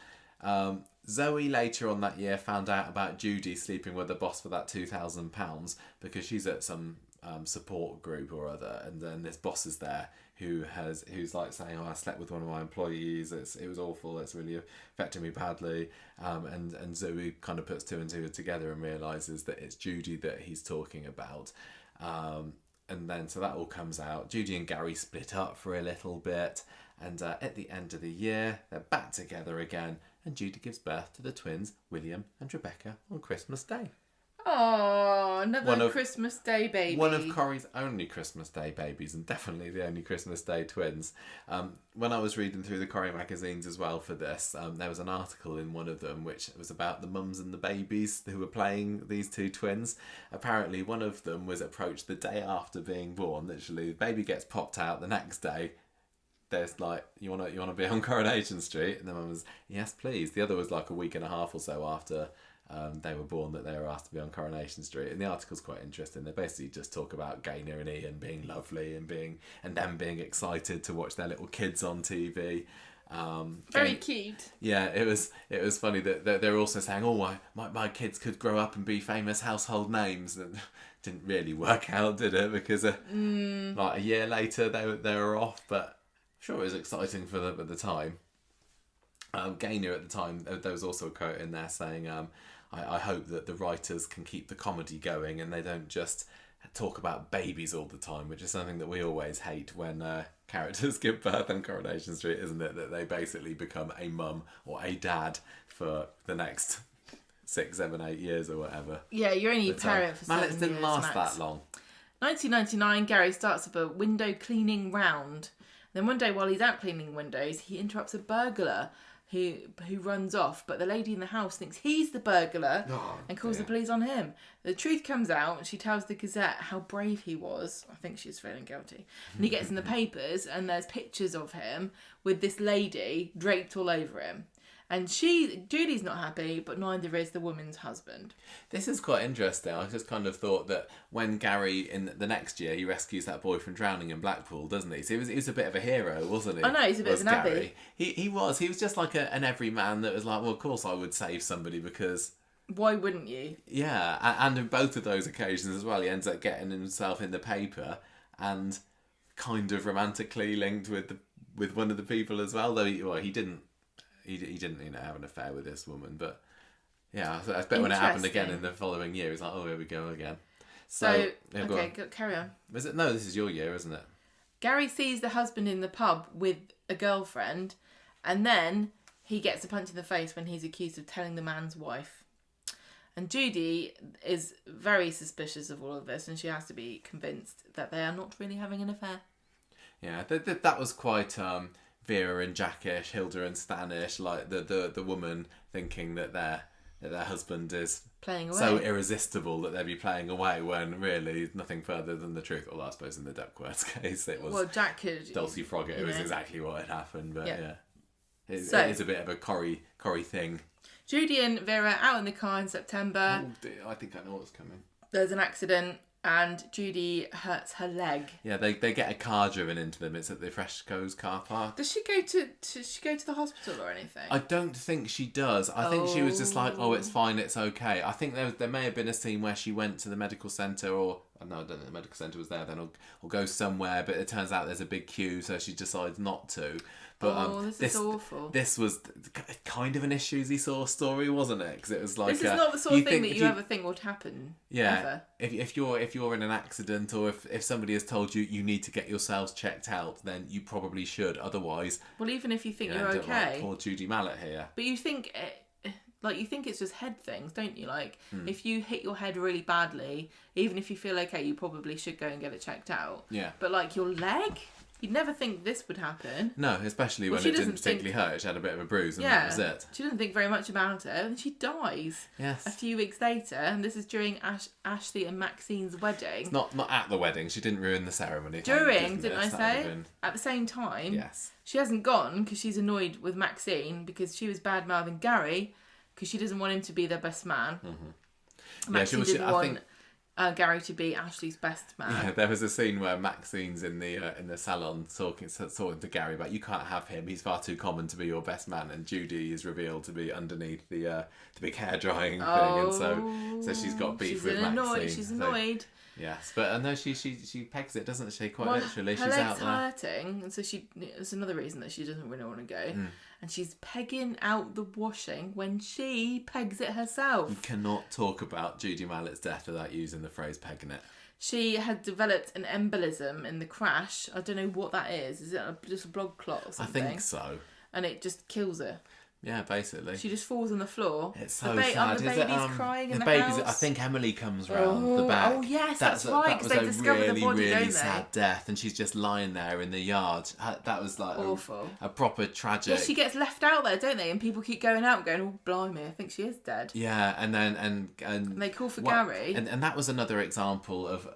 Zoe later on that year found out about Judy sleeping with the boss for that £2,000 because she's at some support group or other, and then this boss is there who's like saying, "Oh, I slept with one of my employees. It was awful. It's really affecting me badly." And Zoe kind of puts two and two together and realizes that it's Judy that he's talking about. And then so that all comes out. Judy and Gary split up for a little bit, and at the end of the year they're back together again. And Judy gives birth to the twins, William and Rebecca, on Christmas Day. Oh, another Christmas Day baby. One of Corrie's only Christmas Day babies, and definitely the only Christmas Day twins. When I was reading through the Corrie magazines as well for this, there was an article in one of them which was about the mums and the babies who were playing these two twins. Apparently one of them was approached the day after being born. Literally, the baby gets popped out the next day. There's like, you wanna be on Coronation Street? And the mum was, yes please. The other was like a week and a half or so after they were born that they were asked to be on Coronation Street. And the article's quite interesting. They basically just talk about Gaynor and Ian being lovely and them being excited to watch their little kids on TV. Very cute. Yeah, it was funny that they're also saying, oh, my kids could grow up and be famous household names, and didn't really work out, did it? Because like a year later they were off, but I'm sure it was exciting for them at the time. Gaynor at the time, there was also a quote in there saying, I hope that the writers can keep the comedy going and they don't just talk about babies all the time, which is something that we always hate when characters give birth on Coronation Street, isn't it? That they basically become a mum or a dad for the next 6, 7, 8 years or whatever. Yeah, you're only a parent for 7 years. Malletts didn't last that long. 1999, Gary starts up a window cleaning round. Then one day while he's out cleaning windows, he interrupts a burglar who runs off, but the lady in the house thinks he's the burglar and calls the police on him. The truth comes out and she tells the Gazette how brave he was. I think she's feeling guilty. And he gets in the papers and there's pictures of him with this lady draped all over him. And Judy's not happy, but neither is the woman's husband. This is quite interesting. I just kind of thought that when Gary, in the next year, he rescues that boy from drowning in Blackpool, doesn't he? So he was a bit of a hero, wasn't he? I know, he's a bit of an Abbey. He was just like an everyman that was like, well, of course I would save somebody because... Why wouldn't you? Yeah, and in both of those occasions as well, he ends up getting himself in the paper and kind of romantically linked with one of the people as well, though he didn't. He didn't, have an affair with this woman, but yeah, I bet when it happened again in the following year, he's like, oh, here we go again. So yeah, okay, carry on. Is it? No, this is your year, isn't it? Gary sees the husband in the pub with a girlfriend, and then he gets a punch in the face when he's accused of telling the man's wife. And Judy is very suspicious of all of this, and she has to be convinced that they are not really having an affair. Yeah, that was quite Vera and Jackish, Hilda and Stanish, like the woman thinking that their husband is playing away, so irresistible that they'd be playing away when really nothing further than the truth. Although I suppose in the Duckworth's case it was Jack could, Dulcie Froggatt. It was exactly what had happened, but yeah. It is a bit of a Corrie thing. Judy and Vera out in the car in September. Oh dear, I think I know what's coming. There's an accident. And Judy hurts her leg. Yeah, they get a car driven into them. It's at the Fresco's car park. Does she go to the hospital or anything? I don't think she does. I think she was just like, oh, it's fine, it's okay. I think there may have been a scene where she went to the medical centre or... No, I don't think the medical centre was there then, or go somewhere, but it turns out there's a big queue, so she decides not to. But, this is awful. This was kind of an Issues He Saw story, wasn't it? Because it was like... This is not the sort of thing that you ever think would happen. Yeah. Ever. If you're in an accident, or if somebody has told you need to get yourselves checked out, then you probably should. Otherwise... Well, even if you think you're okay... Like poor Judy Mallett here. But you think... you think it's just head things, don't you? Like, if you hit your head really badly, even if you feel okay, you probably should go and get it checked out. Yeah. But, like, your leg? You'd never think this would happen. No, especially when it didn't particularly hurt. She had a bit of a bruise and that was it. She doesn't think very much about it, and she dies. Yes. A few weeks later, and this is during Ashley and Maxine's wedding. It's not at the wedding. She didn't ruin the ceremony. Didn't I say? At the same time. Yes. She hasn't gone because she's annoyed with Maxine because she was bad-mouthing Gary because she doesn't want him to be their best man. Mm-hmm. Maxine didn't want Gary to be Ashley's best man. Yeah, there was a scene where Maxine's in the salon talking to Gary about, you can't have him, he's far too common to be your best man, and Judy is revealed to be underneath the big hair drying thing, and so she's got beef with Maxine. She's annoyed. Yes, but no, she pegs it, doesn't she? Quite literally, her she's leg's out there hurting, and so it's another reason that she doesn't really want to go. And she's pegging out the washing when she pegs it herself. You cannot talk about Judy Mallett's death without using the phrase pegging it. She had developed an embolism in the crash. I don't know what that is. Is it just a blood clot or something? I think so. And it just kills her. Yeah, basically. She just falls on the floor. It's so sad. The baby's crying in the baby's, house. I think Emily comes round the back. Oh, yes, that's right, because they discover the body, really, don't they? sad death, and she's just lying there in the yard. That was like awful. A proper tragic... Yeah, she gets left out there, don't they? And people keep going out and going, oh, blimey, I think she is dead. Yeah, and then... And they call for Gary. And that was another example of...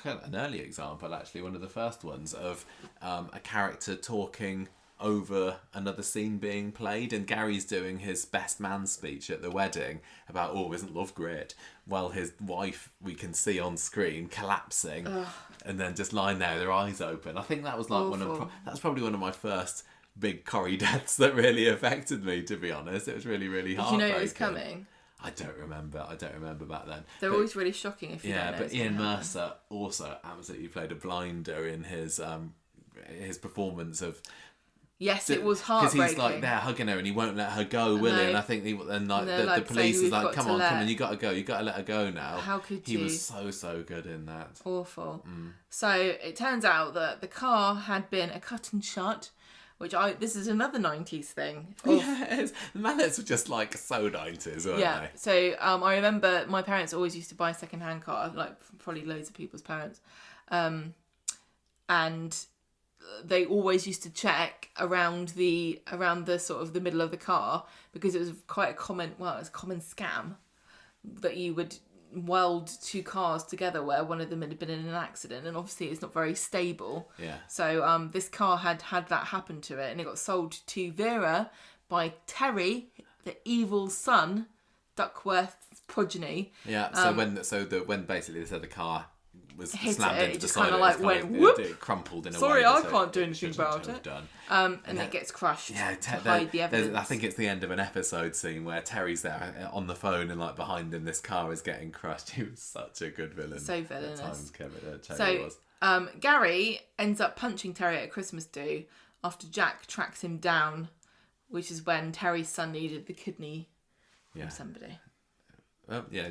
an early example, actually, one of the first ones, of a character talking over another scene being played, and Gary's doing his best man speech at the wedding about, oh, isn't love great, while his wife, we can see on screen, collapsing. Ugh. And then just lying there with her eyes open. I think that was like that's probably one of my first big Corrie deaths that really affected me, to be honest. It was really, really heartbreaking. Did you know it was coming? I don't remember back then. They're always really shocking if you don't know. Yeah, but Ian Mercer also absolutely played a blinder in his performance of... Yes, it was heartbreaking. Because he's like there hugging her and he won't let her go, will he? And I think the police is like, come on, you got to go, you got to let her go now. How could you? He was so good in that. Awful. So it turns out that the car had been a cut and shut, this is another 90s thing. Yes, the Malletts were just like so 90s, weren't they? So I remember my parents always used to buy a second-hand car, like probably loads of people's parents, and they always used to check around the sort of the middle of the car, because it was quite a common scam that you would weld two cars together where one of them had been in an accident, and obviously it's not very stable. Yeah. So this car had that happen to it, and it got sold to Vera by Terry, the evil son, Duckworth's progeny. Yeah. So when basically they said the car was slammed into the just side, kind of like went whoop. It crumpled in a way. Sorry, I can't do anything about it. And it gets crushed. Yeah, to hide the evidence. I think it's the end of an episode scene where Terry's there on the phone, and like behind him, this car is getting crushed. He was such a good villain. So villainous. At times, Terry was. Gary ends up punching Terry at a Christmas do after Jack tracks him down, which is when Terry's son needed the kidney from somebody. Well, yeah.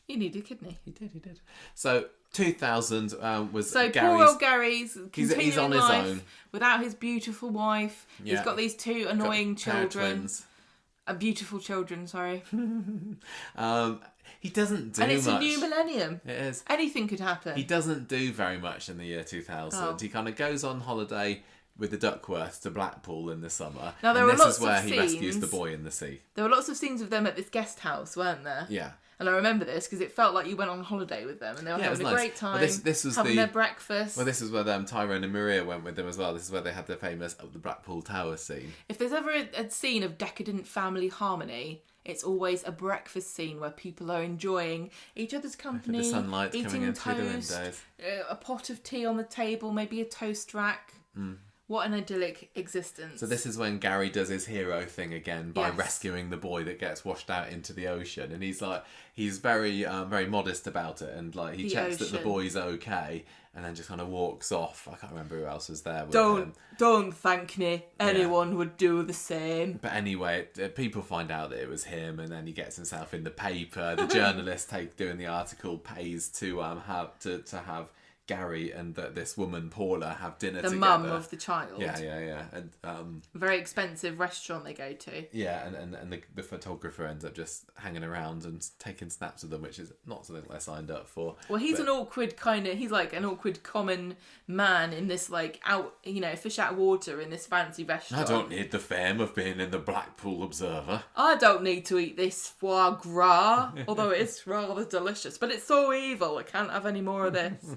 He needed a kidney. He did. So 2000 was so Gary's... poor old Gary's continuing he's on his life own without his beautiful wife. Yeah. He's got these two annoying children. Beautiful children, sorry. He doesn't do much. And it's a new millennium. It is. Anything could happen. He doesn't do very much in the year 2000. Oh. He kind of goes on holiday with the Duckworths to Blackpool in the summer. Now, there and were this lots is where of he scenes, rescues the boy in the sea. There were lots of scenes of them at this guest house, weren't there? Yeah. And I remember this because it felt like you went on holiday with them, and they were having a great time. Well, this was having their breakfast. Well, this is where Tyrone and Maria went with them as well. This is where they had the famous the Blackpool Tower scene. If there's ever a scene of decadent family harmony, it's always a breakfast scene where people are enjoying each other's company, the sunlight's eating coming in toast, through the windows, a pot of tea on the table, maybe a toast rack. What an idyllic existence. So this is when Gary does his hero thing again by rescuing the boy that gets washed out into the ocean, and he's very very modest about it, and like he checks that the boy's okay, and then just kind of walks off. I can't remember who else was there with him. Don't thank me. Anyone would do the same. But anyway, people find out that it was him, and then he gets himself in the paper. The journalist doing the article pays to have Gary and this woman Paula have dinner together. The mum of the child. Yeah. And very expensive restaurant they go to. Yeah, and the photographer ends up just hanging around and taking snaps of them, which is not something I signed up for. Well, he's an awkward he's like an awkward common man in this fish out of water in this fancy restaurant. I don't need the fame of being in the Blackpool Observer. I don't need to eat this foie gras, although it's rather delicious, but it's so evil. I can't have any more of this.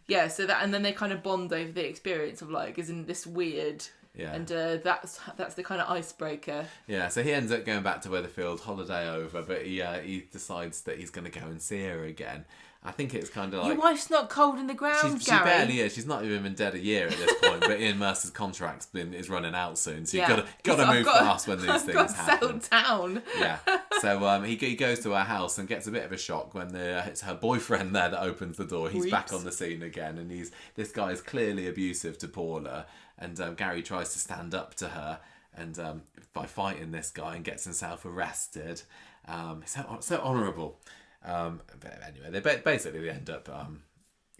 Yeah, so and then they kind of bond over the experience of like, isn't this weird? Yeah. And that's the kind of icebreaker. Yeah, so he ends up going back to Weatherfield, holiday over, but he decides that he's going to go and see her again. I think it's kind of like... Your wife's not cold in the ground, Gary. She barely is. She's not even been dead a year at this point, but Ian Mercer's contract is running out soon, so you've got to move fast when these things happen. I've got to settle down. Yeah. So he goes to her house and gets a bit of a shock when it's her boyfriend there that opens the door. He's back on the scene again, and this guy is clearly abusive to Paula, and Gary tries to stand up to her, and by fighting this guy, and gets himself arrested. So honourable. But anyway, they end up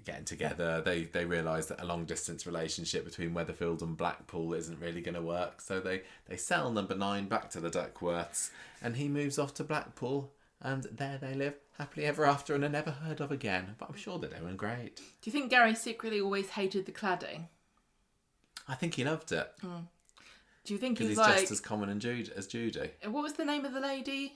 getting together. They realise that a long distance relationship between Weatherfield and Blackpool isn't really going to work, so they sell number 9 back to the Duckworths, and he moves off to Blackpool, and there they live happily ever after and are never heard of again. But I'm sure they're doing great. Do you think Gary secretly always hated the cladding? I think he loved it. Do you think he's like... just as common as Judy? What was the name of the lady?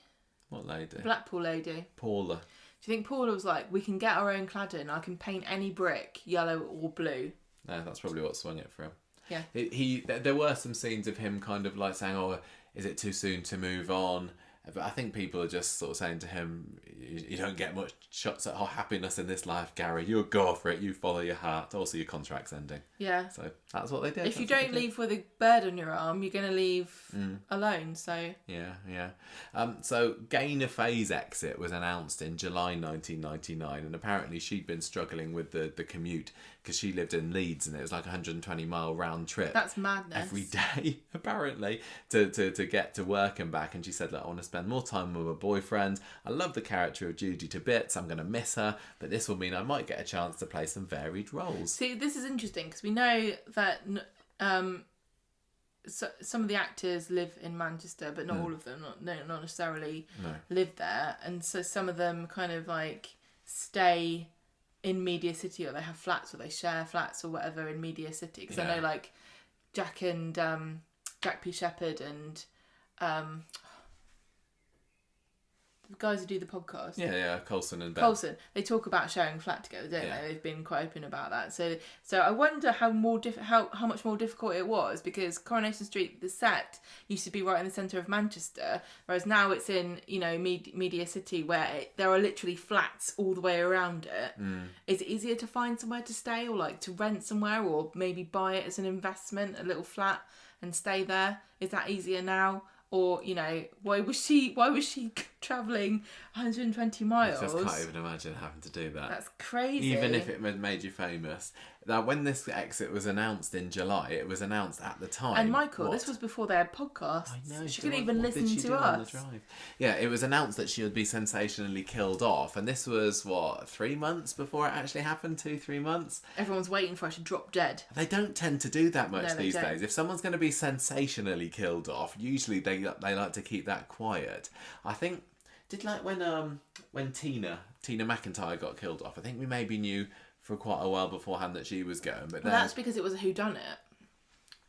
What lady? Blackpool lady. Paula. Do you think Paula was like, we can get our own cladding, I can paint any brick yellow or blue? No, that's probably what swung it for him. Yeah. There were some scenes of him kind of like saying, oh, is it too soon to move on? But I think people are just sort of saying to him, you don't get much shots at happiness in this life, Gary. You go for it. You follow your heart. Also, your contract's ending. Yeah. So that's what they did. If you don't leave with a bird on your arm, you're going to leave alone. So yeah. So Gaynor Faye's exit was announced in July 1999, and apparently she'd been struggling with the commute because she lived in Leeds, and it was like a 120-mile round trip. That's madness. Every day, apparently, to get to work and back. And she said, look, I want to spend more time with my boyfriend. I love the character of Judy to bits. I'm going to miss her, but this will mean I might get a chance to play some varied roles. See, this is interesting because we know that some of the actors live in Manchester, but not all of them. Not necessarily live there, and so some of them kind of like stay in Media City, or they have flats, or they share flats, or whatever in Media City. Because I know like Jack P. Shepherd and the guys who do the podcast. Yeah, Coulson and Ben. Coulson. They talk about sharing a flat together, don't they? They've been quite open about that. So I wonder how much more difficult it was, because Coronation Street, the set, used to be right in the centre of Manchester, whereas now it's in, Media City, where there are literally flats all the way around it. Is it easier to find somewhere to stay, or like to rent somewhere, or maybe buy it as an investment, a little flat, and stay there? Is that easier now? Or, why was she travelling 120 miles? I just can't even imagine having to do that. That's crazy. Even if it made you famous. Now, when this exit was announced in July, it was announced at the time. And Michael, this was before they had podcasts. I know. She couldn't even listen to us. On the drive? Yeah, it was announced that she would be sensationally killed off. And this was, 3 months before it actually happened? 2-3 months? Everyone's waiting for her to drop dead. They don't tend to do that much these days. If someone's going to be sensationally killed off, usually they like to keep that quiet. I think, when Tina McIntyre got killed off, I think we maybe knew for quite a while beforehand that she was going. But that's because it was a whodunit.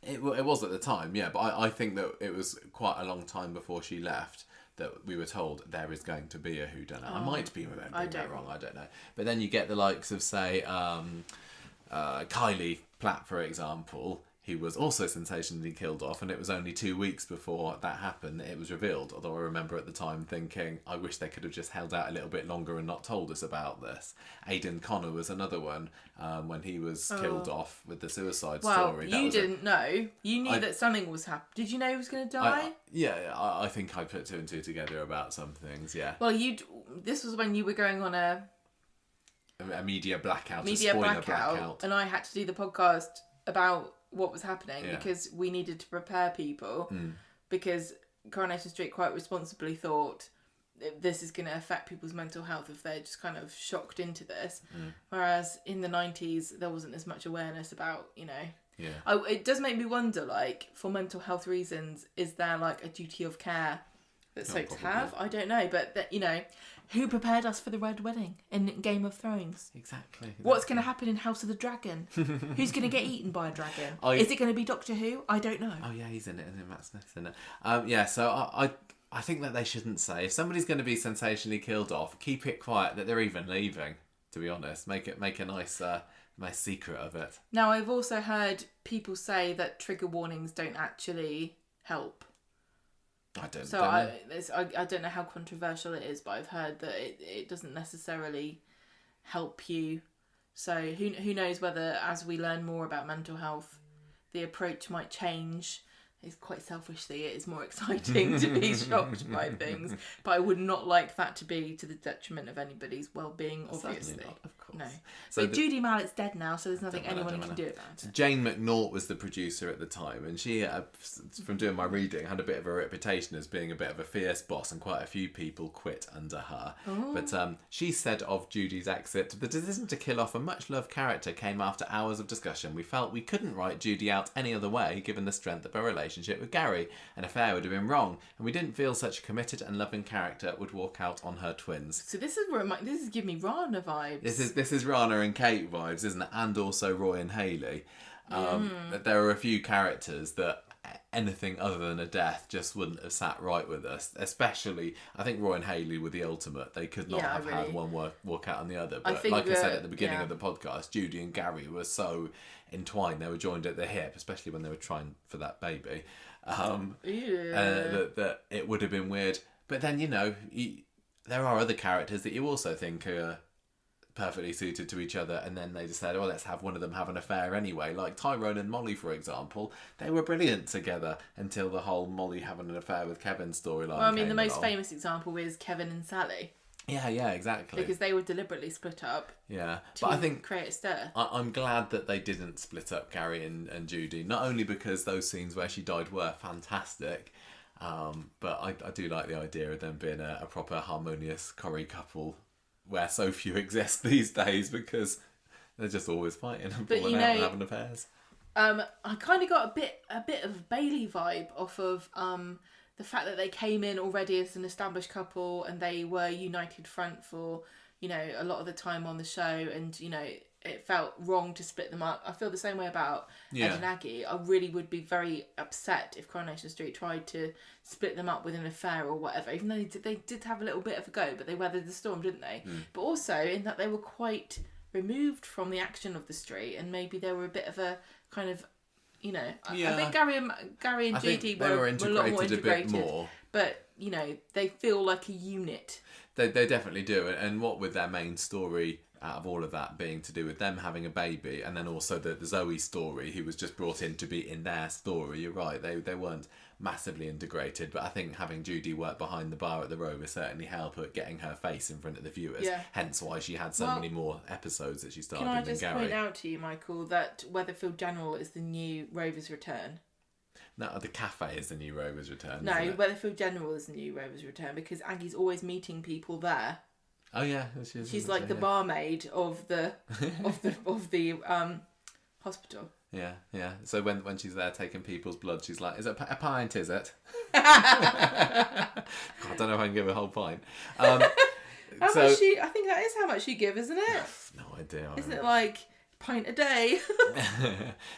It was at the time, yeah. But I think that it was quite a long time before she left that we were told there is going to be a whodunit. I might be remembering that wrong. I don't know. But then you get the likes of, say, Kylie Platt, for example. He was also sensationally killed off, and it was only 2 weeks before that happened that it was revealed. Although I remember at the time thinking, I wish they could have just held out a little bit longer and not told us about this. Aidan Connor was another one when he was killed off with the suicide story. Well, you didn't know. You knew that something was happening. Did you know he was going to die? I think I put 2 and 2 together about some things, yeah. Well, this was when you were going on a media blackout, a spoiler blackout. And I had to do the podcast about what was happening because we needed to prepare people because Coronation Street quite responsibly thought this is going to affect people's mental health if they're just kind of shocked into this. Whereas in the 90s, there wasn't as much awareness about, it does make me wonder, like, for mental health reasons, is there like a duty of care that soaps have? I don't know, but who prepared us for the Red Wedding in Game of Thrones? Exactly. What's going to happen in House of the Dragon? Who's going to get eaten by a dragon? Is it going to be Doctor Who? I don't know. Oh yeah, he's in it, isn't it? Matt Smith's in it. So I think that they shouldn't say, if somebody's going to be sensationally killed off, keep it quiet that they're even leaving. To be honest, make a nice secret of it. Now, I've also heard people say that trigger warnings don't actually help. I don't know how controversial it is, but I've heard that it doesn't necessarily help you. So who knows whether, as we learn more about mental health, the approach might change. It's quite selfishly, it is more exciting to be shocked by things, but I would not like that to be to the detriment of anybody's well-being, obviously. Not, of course. No. So but Judy Mallett's dead now, so there's nothing anyone can do about it. Jane McNaught was the producer at the time, and she, from doing my reading, had a bit of a reputation as being a bit of a fierce boss, and quite a few people quit under her. Ooh. But she said of Judy's exit, the decision to kill off a much-loved character came after hours of discussion. We felt we couldn't write Judy out any other way, given the strength of her relationship with Gary. An affair would have been wrong, and we didn't feel such a committed and loving character would walk out on her twins. So this is giving me Rana vibes. This is Rana and Kate vibes, isn't it? And also Roy and Hayley. There are a few characters that anything other than a death just wouldn't have sat right with us. Especially, I think Roy and Hayley were the ultimate. They could not have had one walk out on the the other. But like I said at the beginning of the podcast, Judy and Gary were so entwined. They were joined at the hip, especially when they were trying for that baby. That it would have been weird. But then, there are other characters that you also think are perfectly suited to each other, and then they decided, let's have one of them have an affair anyway. Like Tyrone and Molly, for example, they were brilliant together until the whole Molly having an affair with Kevin storyline. Well, I mean, the most famous example is Kevin and Sally. Yeah, exactly. Because they were deliberately split up. Yeah, but I think create a stir. I'm glad that they didn't split up Gary and Judy. Not only because those scenes where she died were fantastic, but I do like the idea of them being a proper harmonious Corrie couple, where so few exist these days because they're just always fighting and falling out and having affairs. I kind of got a bit of Bailey vibe off of the fact that they came in already as an established couple and they were united front for a lot of the time on the show, and it felt wrong to split them up. I feel the same way about Ed and Aggie. I really would be very upset if Coronation Street tried to split them up with an affair or whatever, even though they did have a little bit of a go, but they weathered the storm, didn't they? But also in that they were quite removed from the action of the street, and maybe they were a bit of a kind of, I think Gary and Judy were a lot more integrated, a bit more. But, they feel like a unit. They definitely do, and what with their main story out of all of that being to do with them having a baby, and then also the Zoe story, who was just brought in to be in their story. You're right, they weren't massively integrated, but I think having Judy work behind the bar at the Rover certainly helped at getting her face in front of the viewers. Hence why she had so many more episodes that she started in than Gary. Can I just point out to you, Michael, that Weatherfield General is the new Rover's Return? No, the cafe is the new Rover's Return. No, Weatherfield General is the new Rover's Return because Aggie's always meeting people there. Oh yeah, she's like the barmaid of the hospital. Yeah. So when she's there taking people's blood, she's like, "Is it a pint? Is it?" I don't know if I can give a whole pint. How much I think that is how much you give, isn't it? No idea. Isn't it like pint a day?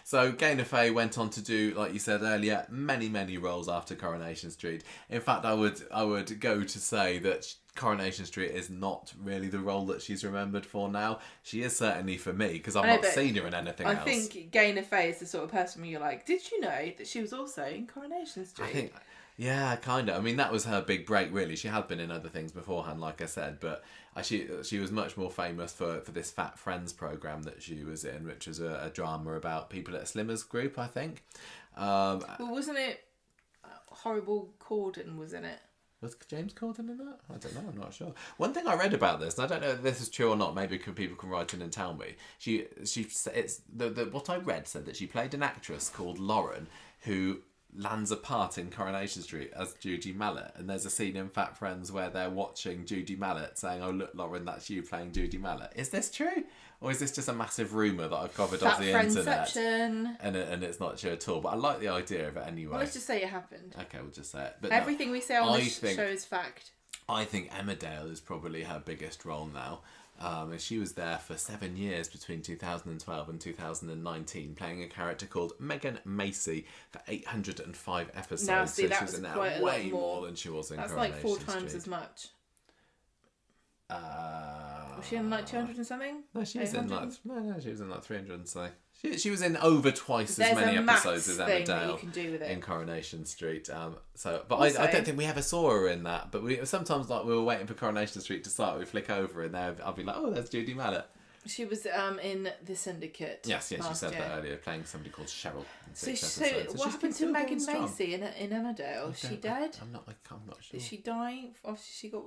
So Gaynor Faye went on to do, like you said earlier, many roles after Coronation Street. In fact, I would go to say that Coronation Street is not really the role that she's remembered for now. She is certainly for me, because I've not seen her in anything else. I think Gaynor Faye is the sort of person where you're like, did you know that she was also in Coronation Street? Yeah, kind of. I mean, that was her big break, really. She had been in other things beforehand, like I said, but she was much more famous for this Fat Friends programme that she was in, which was a drama about people at a Slimmers group, I think. Well, wasn't it Horrible Corden was in it? Was James Corden in that? I don't know, I'm not sure. One thing I read about this, and I don't know if this is true or not, maybe people can write in and tell me. What I read said that she played an actress called Lauren who lands a part in Coronation Street as Judy Mallett, and there's a scene in Fat Friends where they're watching Judy Mallett saying, "Oh look, Lauren, that's you playing Judy Mallett." Is this true, or is this just a massive rumour that I've covered off the internet and it's not true at all? But I like the idea of it anyway. Well, let's just say it happened. Okay, we'll just say it. But everything we say on this show is fact. I think Emmerdale is probably her biggest role now. And she was there for 7 years between 2012 and 2019, playing a character called Megan Macy for 805 episodes. Now, see, so she was in there way more than she was in Coronation Street. That's like 4 times as much. Was she in like 200 and something? No, she was in like she was in like 300 and something. She was in over twice as many episodes as Emmerdale in Coronation Street. But also, I don't think we ever saw her in that. But we sometimes, like, we were waiting for Coronation Street to start, we flick over and there I'll be like, "Oh, there's Judy Mallett." She was in The Syndicate. Yes, she said that earlier, playing somebody called Cheryl. So what happened to Megan Macy in Emmerdale? Is she dead? I'm not sure. Did she die? She got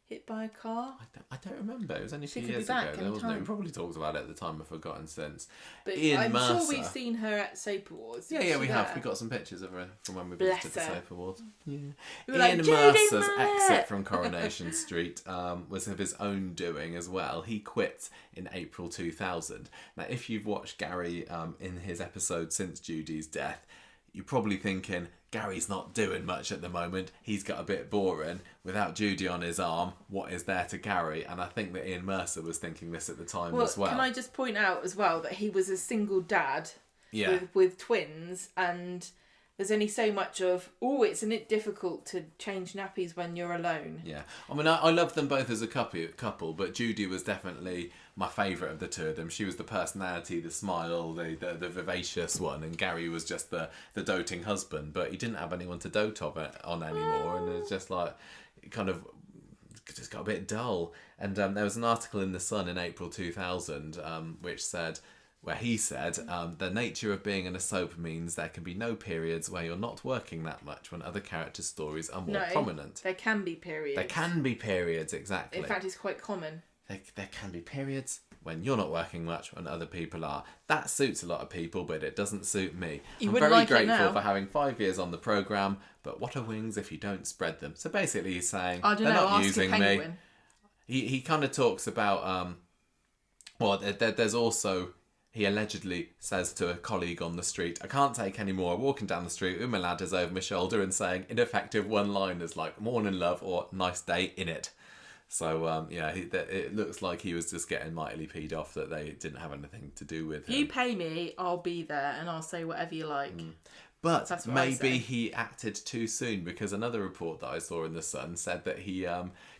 hit by a car? I don't remember. It was only a few She could be years back ago, wasn't it? anytime. We probably talked about it at the time. I've forgotten since. But Ian I'm Mercer. sure we've seen her at Soap Awards. Yeah, Isn't we she have. there? We got some pictures of her from when we Bless visited the her. Soap Awards. Yeah. We were like, Ian Judy Mercer's Mallett! exit from Coronation Street was of his own doing as well. He quit in April 2000. Now, if you've watched Gary in his episode since Judy's death, you're probably thinking, Gary's not doing much at the moment. He's got a bit boring. Without Judy on his arm, what is there to Gary? And I think that Ian Mercer was thinking this at the time as well. Can I just point out as well that he was a single dad with twins, and there's only so much of, isn't it difficult to change nappies when you're alone? Yeah. I mean, I love them both as a couple, but Judy was definitely my favourite of the two of them. She was the personality, the smile, the vivacious one, and Gary was just the doting husband, but he didn't have anyone to dote on anymore, and it's just like, it kind of just got a bit dull. And there was an article in The Sun in April 2000 where he said, the nature of being in a soap means there can be no periods where you're not working that much when other characters' stories are more prominent. There can be periods. There can be periods, exactly. In fact, it's quite common. There can be periods when you're not working much when other people are. That suits a lot of people, but it doesn't suit me. I'm very grateful for having 5 years on the programme, but what are wings if you don't spread them? So basically he's saying, they're not using me. He kind of talks about, there's also... He allegedly says to a colleague on the street, I can't take any more. Walking down the street with my ladders over my shoulder and saying ineffective one-liners like morning love or nice day in it. So, it looks like he was just getting mightily peed off that they didn't have anything to do with him. You pay me, I'll be there and I'll say whatever you like. But maybe he acted too soon, because another report that I saw in The Sun said that he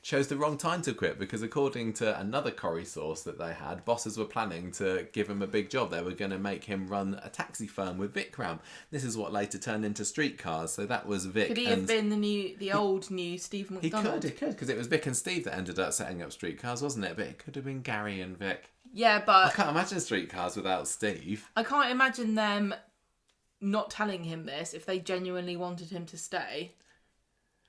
chose the wrong time to quit, because according to another Corrie source that they had, bosses were planning to give him a big job. They were going to make him run a taxi firm with Vikram. This is what later turned into Streetcars. So that was Vic. Could he have been the old new Steve McDonald? He could, because it was Vic and Steve that ended up setting up Streetcars, wasn't it? But it could have been Gary and Vic. Yeah, but... I can't imagine Streetcars without Steve. I can't imagine them not telling him this if they genuinely wanted him to stay.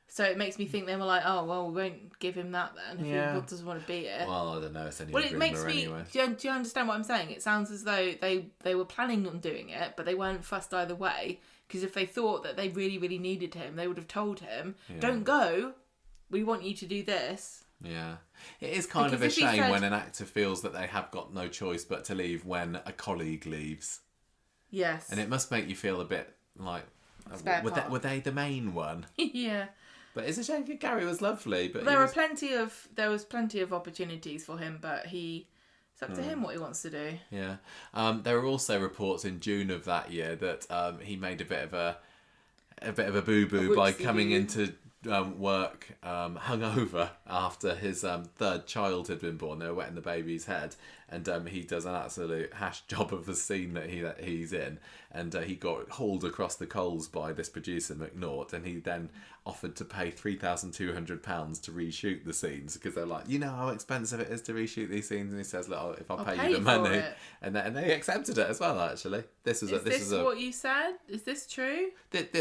So it makes me think they were like, oh, well, we won't give him that then if he doesn't want to be here. Well, I don't know. It's only it makes me... Anyway. Do you understand what I'm saying? It sounds as though they were planning on doing it, but they weren't fussed either way. Because if they thought that they really, really needed him, they would have told him, don't go, we want you to do this. Yeah. It is kind of a shame when an actor feels that they have got no choice but to leave when a colleague leaves. Yes. And it must make you feel a bit like, were they the main one? Yeah. But it's a shame because Gary was lovely. But there was plenty of opportunities for him, but it's up to him what he wants to do. Yeah. There were also reports in June of that year that he made a bit of a boo-boo by coming into work hungover after his third child had been born. They were wetting the baby's head, and he does an absolute hash job of the scene that he's in, and he got hauled across the coals by this producer McNaught, and he then offered to pay £3,200 to reshoot the scenes, because they're like, you know how expensive it is to reshoot these scenes, and he says, look, if I'll pay you the money, and they accepted it as well. Actually, this is what you said? Is this true?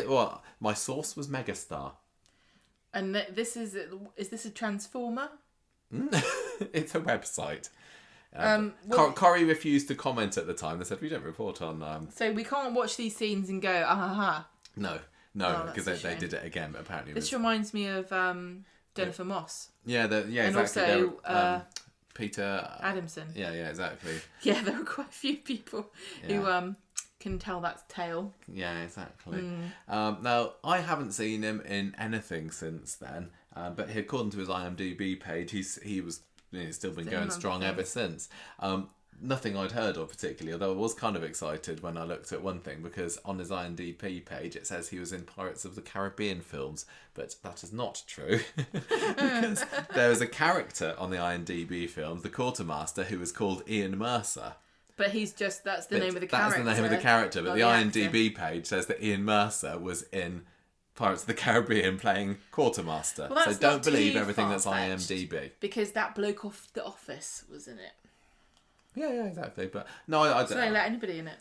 What my source was Megastar. And is this a transformer? It's a website. Corrie refused to comment at the time. They said, we don't report on... So we can't watch these scenes and go, ah ha ha. No, because they did it again, but apparently... This reminds me of Jennifer Moss. Yeah, and exactly. Also Peter... Adamson. Yeah, exactly. Yeah, there are quite a few people who... can tell that tale. Yeah, exactly. Now, I haven't seen him in anything since then, but according to his IMDb page, he was still been going strong ever since. Nothing I'd heard of particularly, although I was kind of excited when I looked at one thing, because on his IMDb page it says he was in Pirates of the Caribbean films, but that is not true. Because there was a character on the IMDb films, the quartermaster, who was called Ian Mercer. But that's the name of the character. That's the name of the character, but the IMDb page says that Ian Mercer was in Pirates of the Caribbean playing quartermaster. Well, so don't believe everything that's IMDb. Because that bloke off The Office was in it. Yeah, exactly. But no, I don't. So they let anybody in it.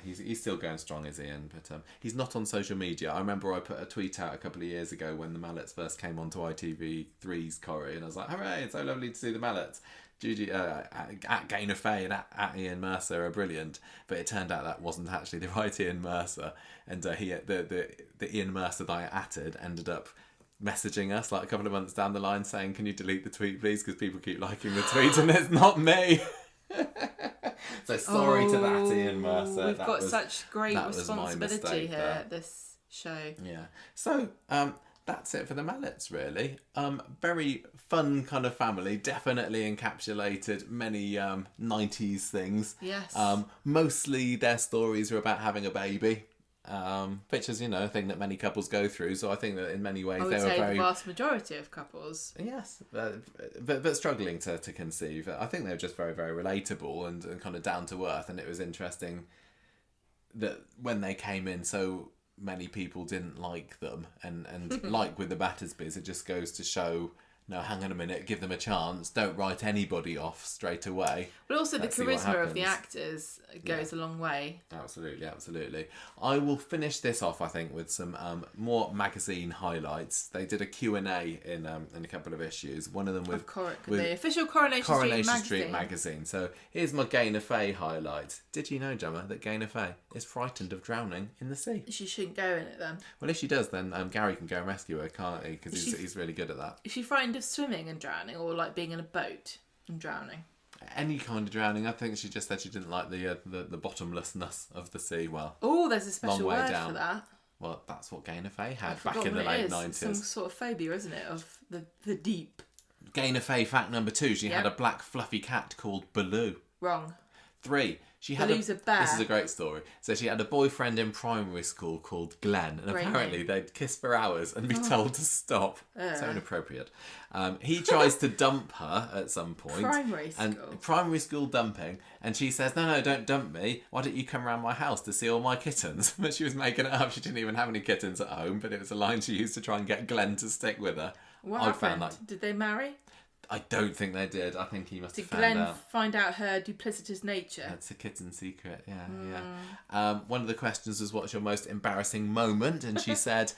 He's still going strong as Ian, but he's not on social media. I remember I put a tweet out a couple of years ago when the Mallets first came onto ITV3's Corrie, and I was like, "Hooray! It's so lovely to see the Mallets." Judy at Gaynor Faye and at Ian Mercer are brilliant, but it turned out that wasn't actually the right Ian Mercer, and the Ian Mercer that I atted ended up messaging us like a couple of months down the line saying, "Can you delete the tweet, please? Because people keep liking the tweet and it's not me." So sorry to that, Ian Mercer. We've got such great responsibility here at this show. Yeah. So that's it for the Mallets, really. Very fun kind of family. Definitely encapsulated many 90s things. Yes. Mostly their stories are about having a baby. Which is, a thing that many couples go through. So I think that in many ways they were very... the vast majority of couples. Yes, but struggling to conceive. I think they were just very, very relatable and kind of down to earth. And it was interesting that when they came in, so many people didn't like them. And like with the Battersbys, it just goes to show... No, hang on a minute, give them a chance. Don't write anybody off straight away. But also the charisma of the actors goes a long way. Absolutely. I will finish this off, I think, with some more magazine highlights. They did a Q&A in a couple of issues. One of them with the official Coronation Street magazine. So here's my Gaynor Faye highlight. Did you know, Gemma, that Gaynor Faye is frightened of drowning in the sea? She shouldn't go in it then. Well, if she does, then Gary can go and rescue her, can't he? Because he's really good at that. Is she frightened of swimming and drowning, or like being in a boat and drowning? Any kind of drowning. I think she just said she didn't like the bottomlessness of the sea. Well, there's a special word for that. Well, that's what Gaynor Faye had back in the late 90s. It's some sort of phobia, isn't it, of the deep. Gaynor Faye fact number 2. She had a black fluffy cat called Baloo. Wrong. 3. She had Baloo's a bear. This is a great story. So she had a boyfriend in primary school called Glenn, and apparently they'd kiss for hours and be told to stop. So inappropriate. He tries to dump her at some point. Primary school dumping, and she says, "No, don't dump me. Why don't you come round my house to see all my kittens?" But she was making it up. She didn't even have any kittens at home, but it was a line she used to try and get Glenn to stick with her. What happened? Did they marry? I don't think they did. I think he must have found Did out. Glenn find out her duplicitous nature? It's a kitten secret, yeah. One of the questions was, what's your most embarrassing moment? And she said,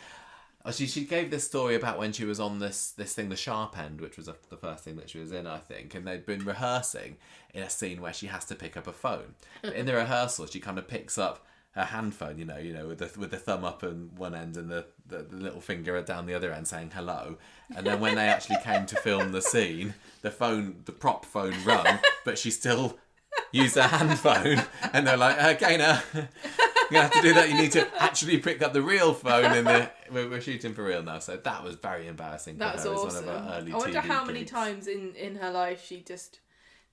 she gave this story about when she was on this thing, the Sharp End, which was the first thing that she was in, I think. And they'd been rehearsing in a scene where she has to pick up a phone. But in the rehearsal, she kind of picks up her hand phone, with the thumb up on one end and the little finger down the other end saying hello. And then when they actually came to film the scene, the prop phone rung, but she still used her hand phone. And they're like, Gaynor, you're going to have to do that. You need to actually pick up the real phone. We're shooting for real now. So that was very embarrassing. That was awesome. I wonder how many times in her life she just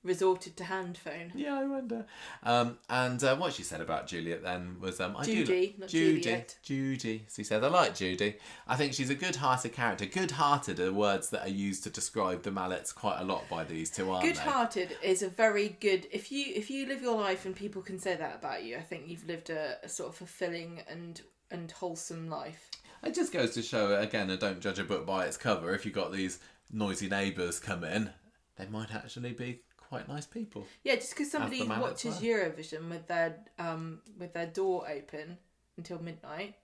resorted to hand phone. Yeah, I wonder. And what she said about Juliet then was... Judy, not Juliet. Judy. She said, I like Judy. I think she's a good-hearted character. Good-hearted are words that are used to describe the Mallets quite a lot by these two, aren't they? Good-hearted is a very good... If you live your life and people can say that about you, I think you've lived a sort of fulfilling and wholesome life. It just goes to show, again, don't judge a book by its cover. If you've got these noisy neighbours come in, they might actually be quite nice people. Yeah, just because somebody watches Eurovision with their door open until midnight,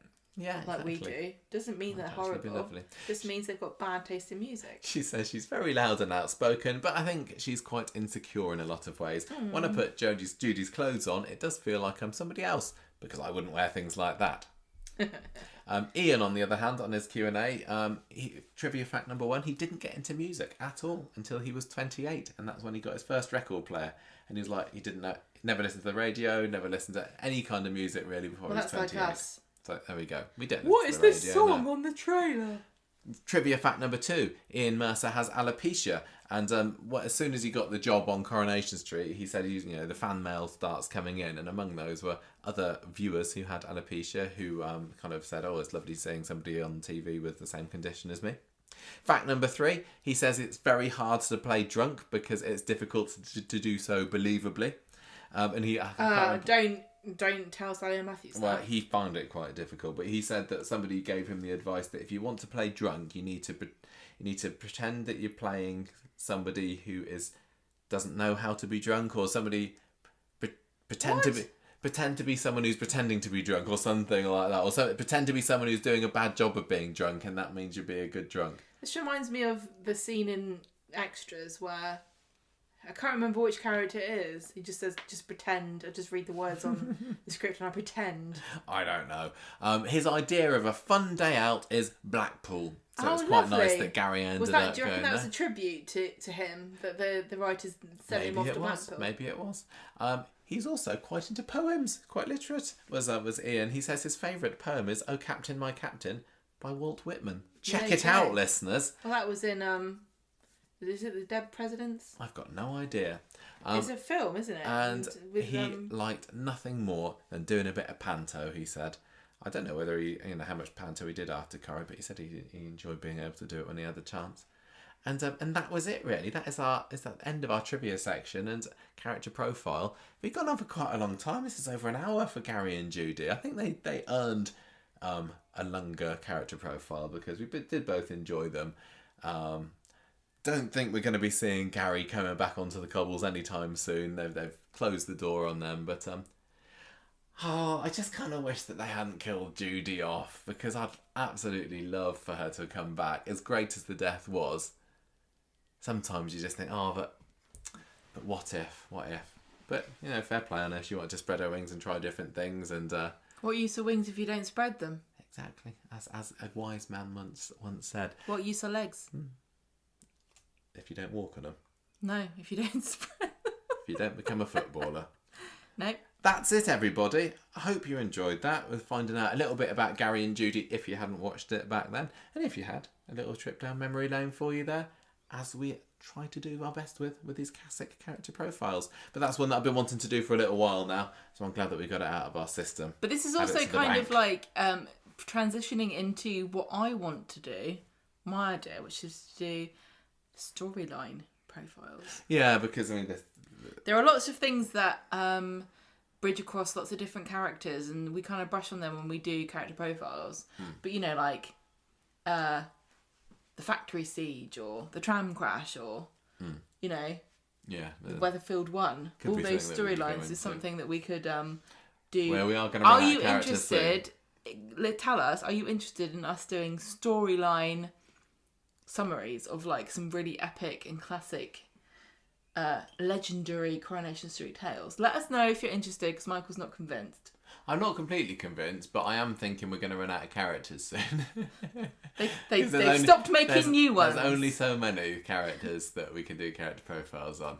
we do, doesn't mean they're horrible. Just means they've got bad taste in music. She says she's very loud and outspoken, but I think she's quite insecure in a lot of ways. When I put Judy's clothes on, it does feel like I'm somebody else, because I wouldn't wear things like that. Ian, on the other hand, on his Q&A, trivia fact number 1, he didn't get into music at all until he was 28, and that's when he got his first record player. And he was like, he didn't know, never listened to the radio, never listened to any kind of music really before he was 28. Like us. So there we go. We don't. What is this song on the trailer? Trivia fact number 2, Ian Mercer has alopecia, and as soon as he got the job on Coronation Street, he said the fan mail starts coming in, and among those were other viewers who had alopecia who kind of said, it's lovely seeing somebody on TV with the same condition as me. Fact number 3, he says it's very hard to play drunk because it's difficult to do so believably, and he Don't tell Sally Matthews that. Well, he found it quite difficult, but he said that somebody gave him the advice that if you want to play drunk, you need to pretend that you're playing somebody who is doesn't know how to be drunk, or somebody pretend to be someone who's pretending to be drunk, or something like that, or pretend to be someone who's doing a bad job of being drunk, and that means you'll be a good drunk. This reminds me of the scene in Extras where I can't remember which character it is. He just says, "Just pretend." I just read the words on the script and I pretend. I don't know. His idea of a fun day out is Blackpool. So it's quite lovely. Nice that Gary ended up Do you reckon going that was a tribute to him, that the writers sent him off to Blackpool? Maybe it was. He's also quite into poems, quite literate, was Ian. He says his favourite poem is "O Captain, My Captain" by Walt Whitman. Check it out, listeners. Well, that was in... Is it The Dead Presidents? I've got no idea. It's a film, isn't it? And he liked nothing more than doing a bit of panto, he said. I don't know whether how much panto he did after Corrie, but he said he enjoyed being able to do it when he had the chance. And that was it, really. That is the end of our trivia section and character profile. We've gone on for quite a long time. This is over an hour for Gary and Judy. I think they earned a longer character profile because we did both enjoy them. Don't think we're going to be seeing Gary coming back onto the cobbles anytime soon. They've closed the door on them, but I just kind of wish that they hadn't killed Judy off, because I'd absolutely love for her to come back. As great as the death was, sometimes you just think, but what if? But fair play on her. She wanted to spread her wings and try different things, and what use are wings if you don't spread them? Exactly, as a wise man once said. What use are legs? If you don't walk on them. No, if you don't spread them. If you don't become a footballer. Nope. That's it, everybody. I hope you enjoyed that, with finding out a little bit about Gary and Judy if you hadn't watched it back then. And if you had, a little trip down memory lane for you there, as we try to do our best with these classic character profiles. But that's one that I've been wanting to do for a little while now, so I'm glad that we got it out of our system. But this is also kind of like transitioning into what I want to do, my idea, which is to do storyline profiles. Yeah, because there are lots of things that bridge across lots of different characters, and we kind of brush on them when we do character profiles. But like the factory siege, or the tram crash, or the Weatherfield one. All those storylines is something that we could do. Where we are going to run Are you interested? Tell us. Are you interested in us doing storyline summaries of like some really epic and classic legendary Coronation Street tales? Let us know if you're interested, because Michael's not convinced. I'm not completely convinced, but I am thinking we're going to run out of characters soon. They've stopped making new ones. There's only so many characters that we can do character profiles on.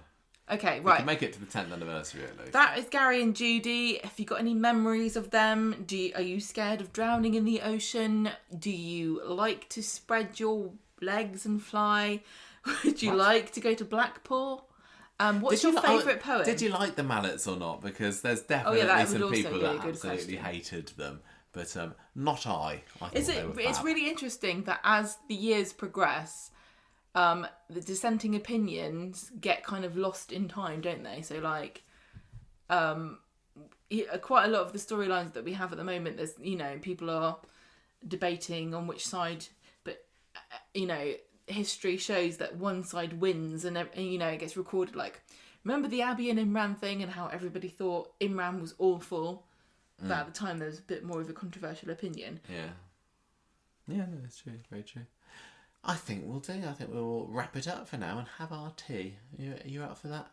Okay, right. We can make it to the 10th anniversary at least. That is Gary and Judy. Have you got any memories of them? Are you scared of drowning in the ocean? Do you like to spread your legs and fly? Would you like to go to Blackpool? What's your favourite poem? Did you like the Malletts or not? Because there's definitely some people that absolutely hated them. But not I. It's really interesting that as the years progress, the dissenting opinions get kind of lost in time, don't they? So like, quite a lot of the storylines that we have at the moment, there's people are debating on which side, but history shows that one side wins, and it gets recorded. Like, remember the Abby and Imran thing, and how everybody thought Imran was awful, but at the time there was a bit more of a controversial opinion. No, that's true, very true. I think we'll wrap it up for now and have our tea. Are you up for that?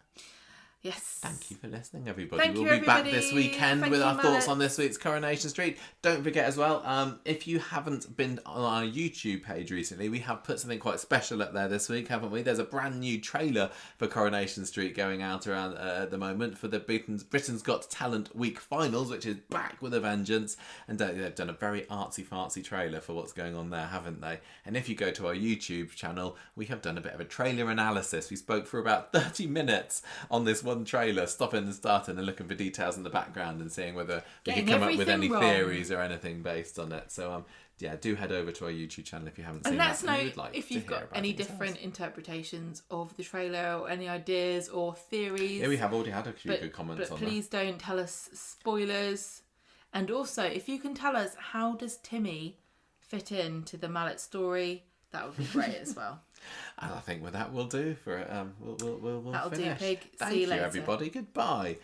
Yes. Thank you for listening, everybody. We'll be back this weekend with our thoughts on this week's Coronation Street. Don't forget as well, if you haven't been on our YouTube page recently, we have put something quite special up there this week, haven't we? There's a brand new trailer for Coronation Street going out around at the moment for the Britain's Got Talent Week finals, which is back with a vengeance. And they've done a very artsy-fartsy trailer for what's going on there, haven't they? And if you go to our YouTube channel, we have done a bit of a trailer analysis. We spoke for about 30 minutes on this one trailer, stopping and starting and looking for details in the background and seeing whether we can come up with any theories or anything based on it. So do head over to our YouTube channel if you haven't seen that. And let us know if you've got any different interpretations of the trailer, or any ideas or theories. Yeah, we have already had a few good comments on that. But please don't tell us spoilers. And also, if you can tell us, how does Timmy fit into the Mallet story? That would be great as well. And I think with that we'll do for it. We'll That'll finish. do, Pig. Thank See you you, later. everybody. Goodbye.